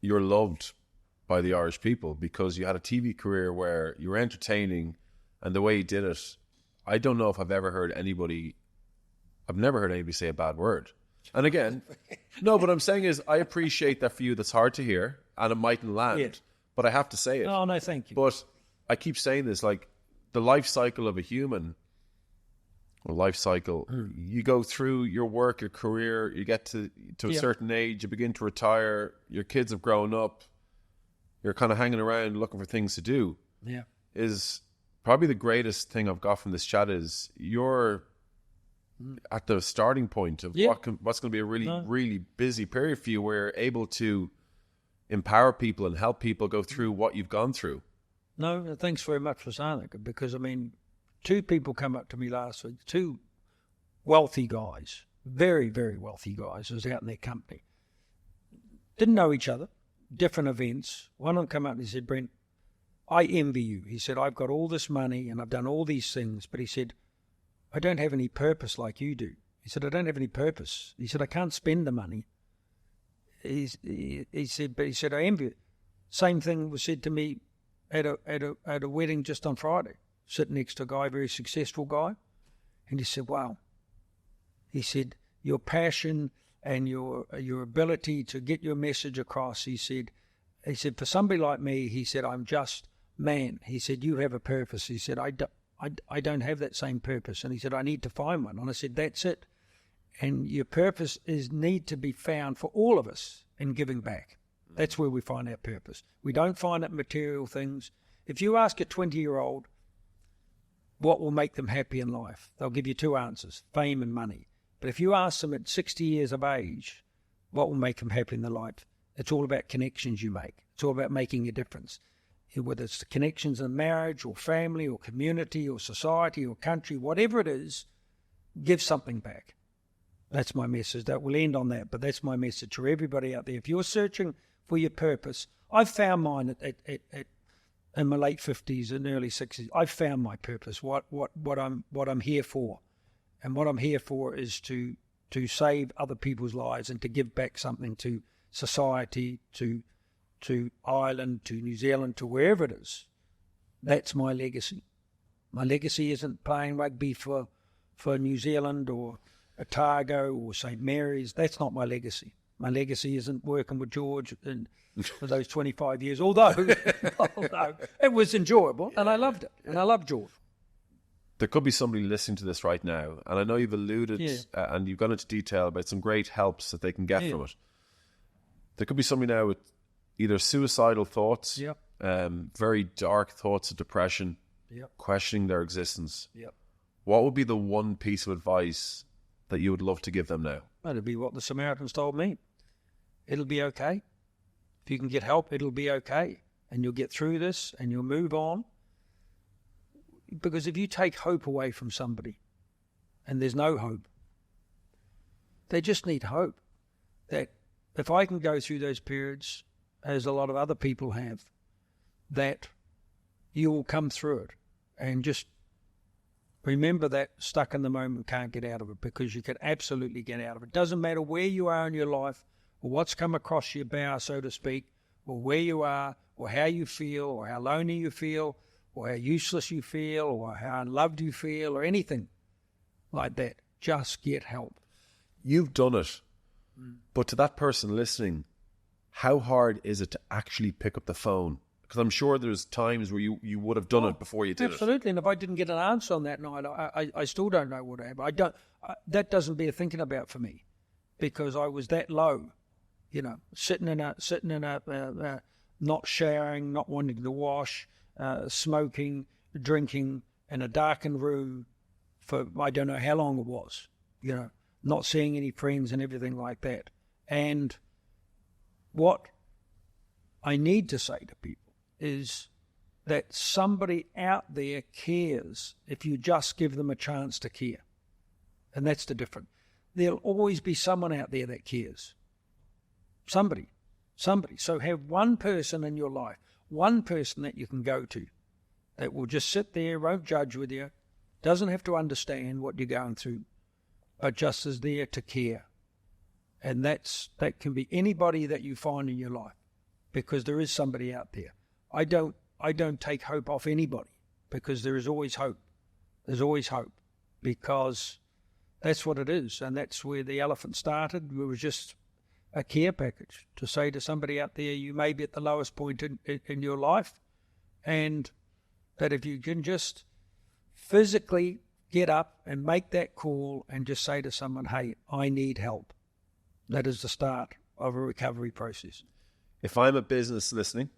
you're loved by the Irish people because you had a TV career where you were entertaining, and the way you did it, I don't know if I've never heard anybody say a bad word. And again, no, what I'm saying is I appreciate that for you. That's hard to hear and it mightn't land, but I have to say it. Oh, no, thank you. But I keep saying this, like the life cycle of a human, or life cycle, you go through your work, your career, you get to a certain age, you begin to retire, your kids have grown up, you're kind of hanging around looking for things to do. Yeah. Is probably the greatest thing I've got from this chat is you're at the starting point of what's going to be a really busy period for you, where you're able to empower people and help people go through what you've gone through. No, thanks very much for saying that, because, two people come up to me last week, two wealthy guys, very, very wealthy guys. I was out in their company. Didn't know each other, different events. One of them came up and he said, Brent, I envy you. He said, I've got all this money and I've done all these things, but he said, I don't have any purpose like you do. He said, I don't have any purpose. He said, I can't spend the money. He said, I envy it. Same thing was said to me at a wedding just on Friday, sitting next to a guy, a very successful guy. And he said, wow. He said, your passion and your ability to get your message across, he said, for somebody like me, he said, I'm just man. He said, you have a purpose. He said, I don't have that same purpose. And he said, I need to find one. And I said, that's it. And your purpose need to be found for all of us in giving back. That's where we find our purpose. We don't find it in material things. If you ask a 20-year-old what will make them happy in life, they'll give you two answers, fame and money. But if you ask them at 60 years of age what will make them happy in their life, it's all about connections you make. It's all about making a difference. Whether it's the connections in marriage or family or community or society or country, whatever it is, give something back. That's my message. That will end on that, but that's my message to everybody out there. If you're searching for your purpose, I've found mine in my late 50s and early 60s. I've found my purpose, what I'm here for. And what I'm here for is to save other people's lives and to give back something to society, to Ireland, to New Zealand, to wherever it is. That's my legacy. My legacy isn't playing rugby for New Zealand or Otago or St Mary's. That's not my legacy. My legacy isn't working with George for those 25 years, although it was enjoyable and I loved it, and I love George. There could be somebody listening to this right now, and I know you've alluded and you've gone into detail about some great helps that they can get from it. There could be somebody now with either suicidal thoughts, very dark thoughts of depression, questioning their existence. What would be the one piece of advice that you would love to give them now? That'd be what the Samaritans told me. It'll be okay. If you can get help, it'll be okay. And you'll get through this and you'll move on. Because if you take hope away from somebody and there's no hope, they just need hope. That if I can go through those periods, as a lot of other people have, that you will come through it. And just remember that stuck in the moment, can't get out of it, because you can absolutely get out of it. Doesn't matter where you are in your life or what's come across your bow, so to speak, or where you are or how you feel or how lonely you feel or how useless you feel or how unloved you feel or anything like that. Just get help. You've done it. But to that person listening, how hard is it to actually pick up the phone? Because I'm sure there's times where you would have done it before you did absolutely. And if I didn't get an answer on that night, I still don't know what happened. That doesn't bear thinking about for me, because I was that low, sitting in a not showering, not wanting to wash, smoking, drinking in a darkened room for I don't know how long it was, not seeing any friends and everything like that. And what I need to say to people is that somebody out there cares if you just give them a chance to care. And that's the difference. There'll always be someone out there that cares. Somebody. So have one person in your life, one person that you can go to that will just sit there, won't judge with you, doesn't have to understand what you're going through, but just is there to care. And that can be anybody that you find in your life, because there is somebody out there. I don't take hope off anybody, because there is always hope. There's always hope, because that's what it is, and that's where the elephant started. It was just a care package to say to somebody out there, you may be at the lowest point in your life, and that if you can just physically get up and make that call and just say to someone, hey, I need help. That is the start of a recovery process. If I'm a business listening,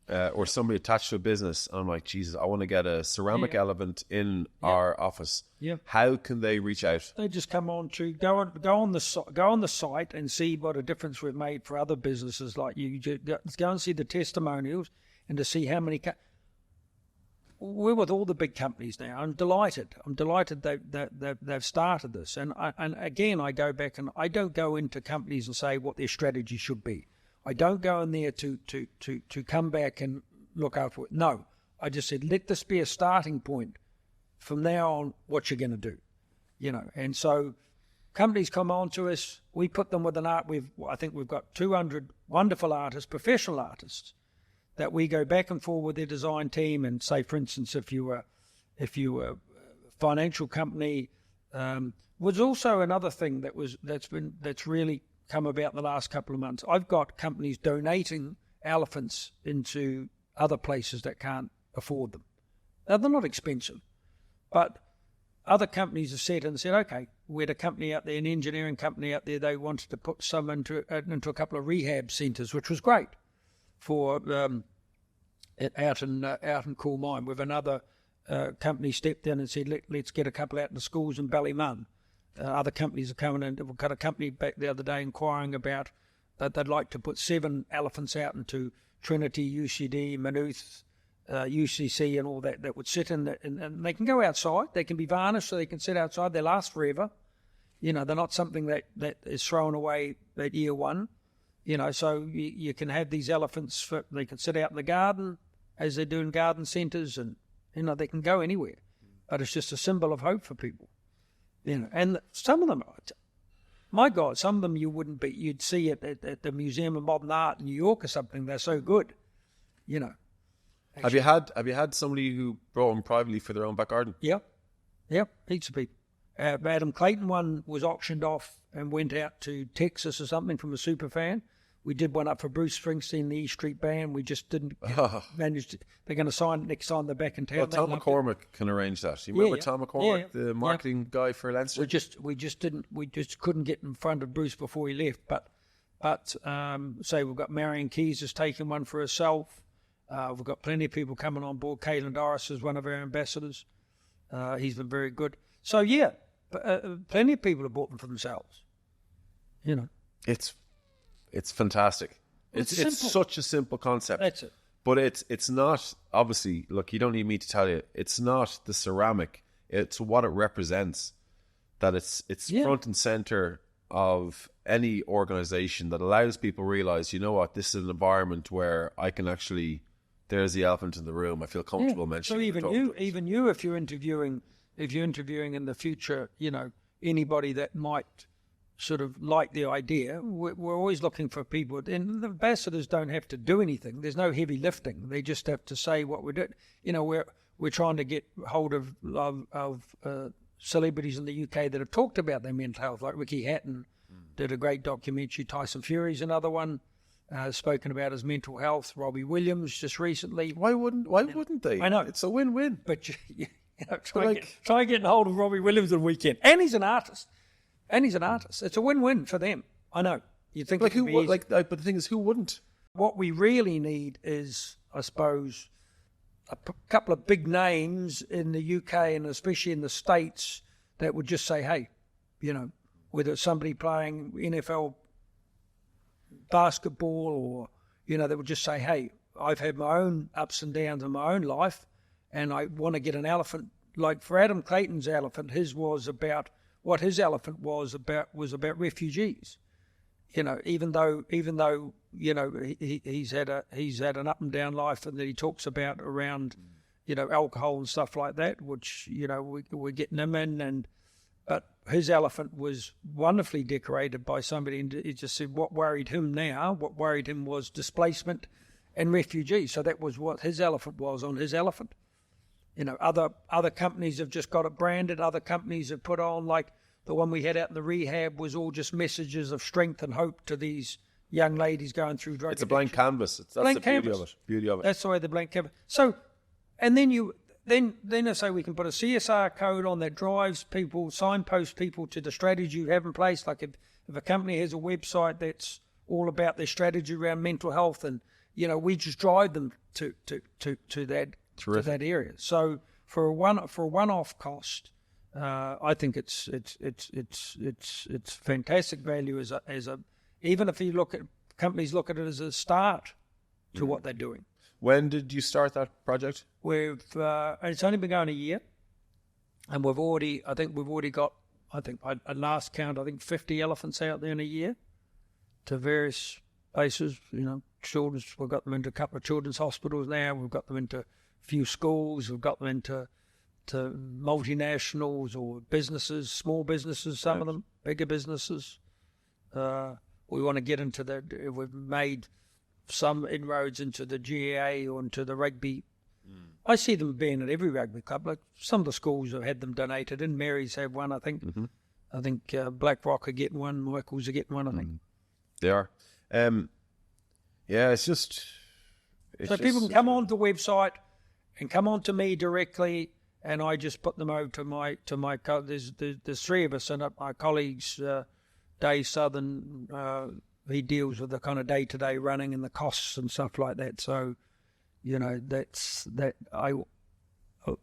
or somebody attached to a business, and I'm like, Jesus, I want to get a ceramic elephant in our office. How can they reach out? They just come on to go on the site and see what a difference we've made for other businesses like you. Go and see the testimonials and to see how many. We're with all the big companies now. I'm delighted. They've started this, and again I go back and I don't go into companies and say what their strategy should be. I don't go in there to come back and look after it. No, I just said, let this be a starting point. From now on, what you're going to do, And so companies come on to us. We put them with an art. I think we've got 200 wonderful artists, professional artists, that we go back and forth with their design team. And say, for instance, if you were a financial company, was also another thing that's really come about in the last couple of months. I've got companies donating elephants into other places that can't afford them. Now, they're not expensive, But other companies have said okay, we had a company out there, an engineering company out there, they wanted to put some into a couple of rehab centres, which was great for out in Cool Mine. With another company stepped in and said, let's get a couple out in the schools in Ballymun. Other companies are coming in. We've got a company back the other day inquiring about that they'd like to put 7 elephants out into Trinity, UCD, Maynooth, UCC and all that would sit in and they can go outside. They can be varnished so they can sit outside. They last forever. They're not something that is thrown away at year one. So you can have these elephants, they can sit out in the garden as they do in garden centres, and, they can go anywhere. But it's just a symbol of hope for people. And some of them, my God, some of them you'd see it at the Museum of Modern Art in New York or something. They're so good, Actually. Have you had somebody who brought them privately for their own back garden? Yeah, heaps of people. Adam Clayton one was auctioned off and went out to Texas or something from a super fan. We did one up for Bruce Springsteen, the E Street Band. We just didn't manage to. They're going to sign it next time they're back in town. Well, Tom McCormick can arrange that. You remember Tom McCormick, the marketing guy for Leinster? We just couldn't get in front of Bruce before he left. But say we've got Marion Keys has taken one for herself. We've got plenty of people coming on board. Caelan Doris is one of our ambassadors. He's been very good. So plenty of people have bought them for themselves. It's fantastic. It's such a simple concept. That's it. But it's not, obviously, look, you don't need me to tell you, it's not the ceramic, it's what it represents. That it's front and center of any organization that allows people realize, you know what, this is an environment where I can actually, there's the elephant in the room, I feel comfortable mentioning. So even you, if you're interviewing in the future, anybody that might sort of like the idea, we're always looking for people, and the ambassadors don't have to do anything. There's no heavy lifting. They just have to say what we're doing. We're trying to get hold of celebrities in the UK that have talked about their mental health, like Ricky Hatton did a great documentary. Tyson Fury's another one, spoken about his mental health. Robbie Williams just recently. Why wouldn't they? I know it's a win-win. But try getting hold of Robbie Williams on the weekend, and he's an artist. It's a win-win for them. I know. You think but the thing is, who wouldn't? What we really need is, I suppose, a couple of big names in the UK and especially in the States that would just say, hey, whether it's somebody playing NFL basketball or, they would just say, hey, I've had my own ups and downs in my own life and I want to get an elephant. Like for Adam Clayton's elephant, his elephant was about refugees. Even though he's had an up and down life, and that he talks about around alcohol and stuff like that, which we're getting him in, but his elephant was wonderfully decorated by somebody, and he just said what worried him was displacement and refugees. So that was what his elephant was on his elephant. Other companies have just got it branded. Other companies have put on, like the one we had out in the rehab was all just messages of strength and hope to these young ladies going through drug addiction. It's a blank canvas. That's the beauty of it. That's the way the blank canvas. So, and then I say we can put a CSR code on that drives people, signposts people to the strategy you have in place. Like if a company has a website that's all about their strategy around mental health, and we just drive them to that. Terrific. To that area. So for a one-off cost, I think it's fantastic value as a even if you look at companies look at it as a start to what they're doing. When did you start that project? It's only been going a year, and we've already got at last count 50 elephants out there in a year to various places. Children's. We've got them into a couple of children's hospitals now. We've got them into few schools, we've got them into multinationals or businesses, small businesses, some of them, bigger businesses. We want to get into we've made some inroads into the GAA or into the rugby. I see them being at every rugby club. Like some of the schools have had them donated, and Mary's have one, I think. Mm-hmm. I think Black Rock are getting one, Michael's are getting one, I think. They are. It's just... People can come on the website and come on to me directly and I just put them over to my there's three of us, and my colleagues, Dave Southern, he deals with the kind of day-to-day running and the costs and stuff like that. So,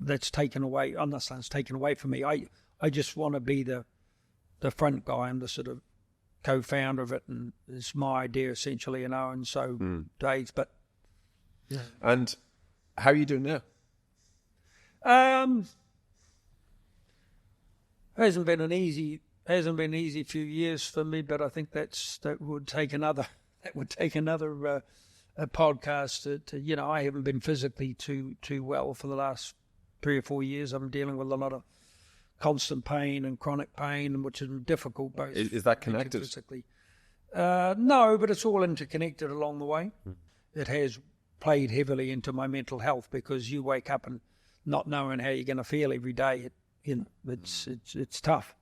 that's taken away. I'm not saying it's taken away from me. I just want to be the front guy. I'm the sort of co-founder of it, and it's my idea essentially, and so Dave's. But yeah. And how are you doing now? Hasn't been an easy few years for me, but I think that would take another a podcast to I haven't been physically too well for the last 3 or 4 years. I'm dealing with a lot of constant pain and chronic pain, which is difficult. Both is that connected? Physically, no, but it's all interconnected along the way. It has played heavily into my mental health, because you wake up and not knowing how you're going to feel every day. It's tough.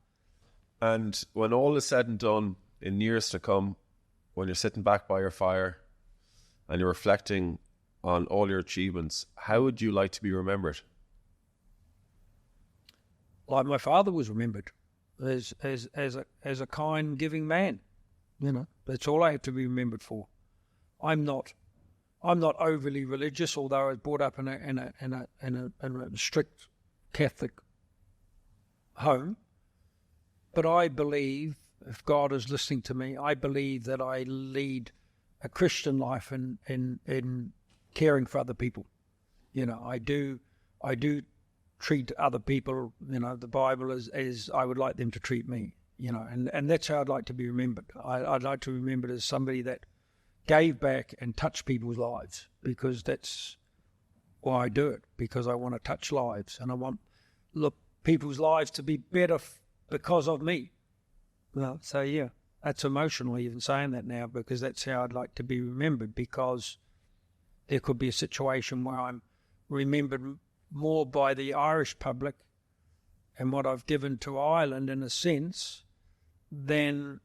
And when all is said and done, in years to come, when you're sitting back by your fire and you're reflecting on all your achievements, how would you like to be remembered? Like my father was remembered, as a kind, giving man. That's all I have to be remembered for. I'm not overly religious, although I was brought up in a strict Catholic home. But I believe, if God is listening to me, I believe that I lead a Christian life in caring for other people. I do treat other people, the Bible as I would like them to treat me, and that's how I'd like to be remembered. I'd like to be remembered as somebody that gave back and touched people's lives, because that's why I do it, because I want to touch lives, and I want people's lives to be better because of me. Well, so yeah, that's emotional even saying that now, because that's how I'd like to be remembered, because there could be a situation where I'm remembered more by the Irish public and what I've given to Ireland in a sense than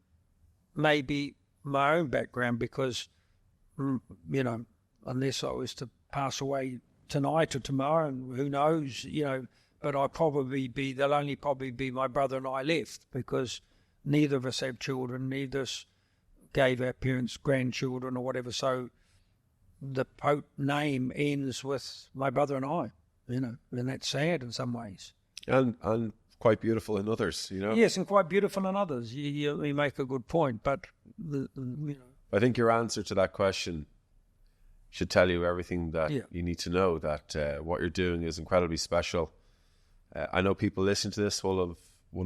maybe my own background, because, unless I was to pass away tonight or tomorrow, and who knows, but they'll only probably be my brother and I left, because neither of us have children, neither of us gave our parents grandchildren or whatever, so the Pope name ends with my brother and I, and that's sad in some ways. And quite beautiful in others, Yes, and quite beautiful in others. You make a good point, but I think your answer to that question should tell you everything that you need to know, that what you're doing is incredibly special. I know people listening to this will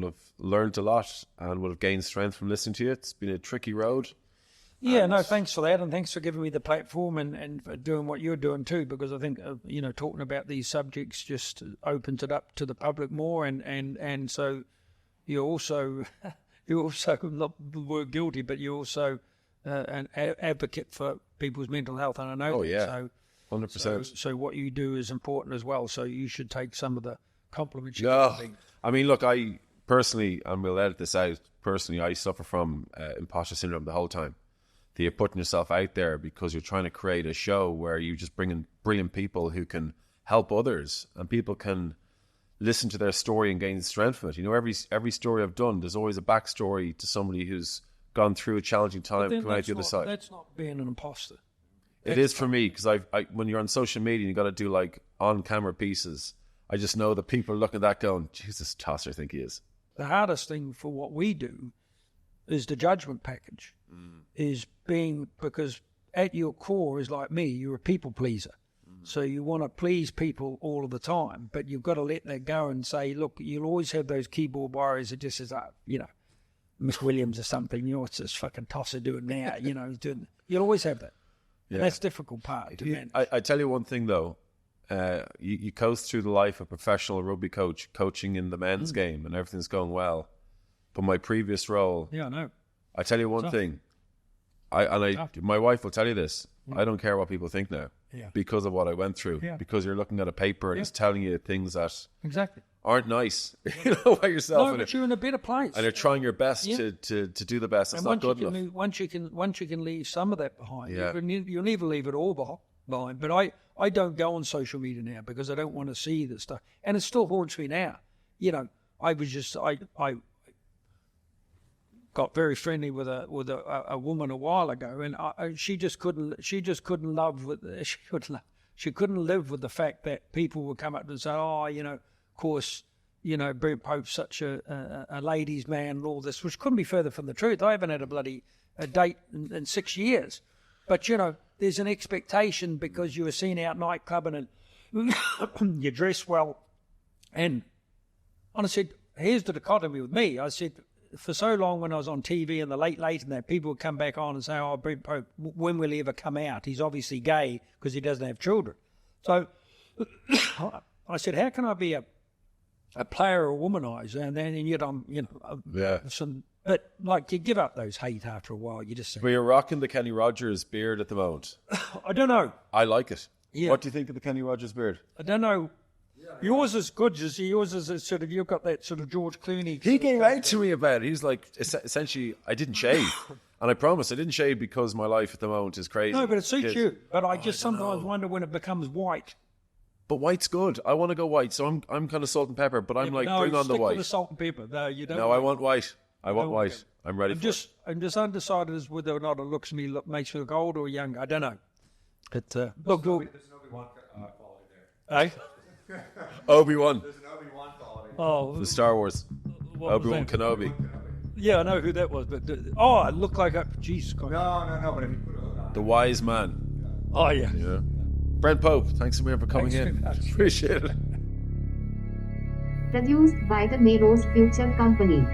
have learned a lot and will have gained strength from listening to you. It's been a tricky road. Yeah, no, thanks for that, and thanks for giving me the platform and for doing what you're doing too, because I think talking about these subjects just opens it up to the public more, and so you're also not the word guilty, but you're also an advocate for people's mental health, and I know that. Yeah, so 100%. So what you do is important as well. So you should take some of the compliments. I mean, look, I personally, and we'll edit this out. Personally, I suffer from imposter syndrome the whole time. You're putting yourself out there because you're trying to create a show where you just bring in brilliant people who can help others, and people can listen to their story and gain strength from it. Every story I've done, there's always a backstory to somebody who's gone through a challenging time coming out the other side. That's not being an imposter. It is for me, because I when you're on social media, you got to do like on-camera pieces. I just know that people are looking at that going, Jesus, Tosser, I think he is. The hardest thing for what we do is the judgment package. Is being, because at your core is like me, you're a people pleaser. So you want to please people all of the time, but you've got to let that go and say, look, you'll always have those keyboard warriors that just says, Miss Williams or something, what's this fucking Tosser doing now? You'll always have that. Yeah. And that's the difficult part to manage. I tell you one thing though, you coast through the life of a professional rugby coach, coaching in the men's game, and everything's going well. But my previous role, I know. I tell you one thing, my wife will tell you this. I don't care what people think now, because of what I went through. Yeah. Because you're looking at a paper and it's telling you things that aren't nice. About yourself. No, but you're in a better place, and you're trying your best to do the best. It's not good enough. Once you can leave some of that behind, you'll never leave it all behind. But I don't go on social media now because I don't want to see the stuff, and it still haunts me now. You know, I got very friendly with a woman a while ago, and she just couldn't love with she couldn't live with the fact that people would come up and say, oh, you know, of course, you know, Brent Pope's such a ladies' man and all this, which couldn't be further from the truth. I haven't had a date in 6 years. But, you know, there's an expectation because you were seen out nightclubbing and you dress well. And I said, here's the dichotomy with me. I said, for so long when I was on TV in the late and that, people would come back on and say, oh, Brent Pope, when will he ever come out? He's obviously gay because he doesn't have children. So I said, how can I be a player or womanizer and yet I'm, you know, but like you give up those hate after a while. You just say, well, you're rocking the Kenny Rogers beard at the moment. I don't know. I like it. Yeah. What do you think of the Kenny Rogers beard? I don't know. Yours is good, you see. Yours is a sort of, you've got that sort of George Clooney. He came out to me about it. He's like, essentially, I didn't shave. And I promise I didn't shave because my life at the moment is crazy. No, but it suits you. But I just sometimes wonder when it becomes white. But white's good. I want to go white, so I'm kind of salt and pepper. But I'm bring on the white. With the salt and pepper. No, you don't. No, I want white. I want white. I'm ready for it. I'm just undecided as whether or not it makes me look older or younger. I don't know. But look, There's an Obi-Wan quality there. eh? Obi-Wan. There's an Obi-Wan quality. Oh, The Star Wars. what was Obi-Wan that? Kenobi. Yeah, I know who that was. But it looked like a Jesus Christ. No, but if you put a hood on. The wise man. Oh yeah. Yeah. Brent Pope, thanks a million for coming Thanks in. very much. Appreciate it. Produced by the Melrose Future Company.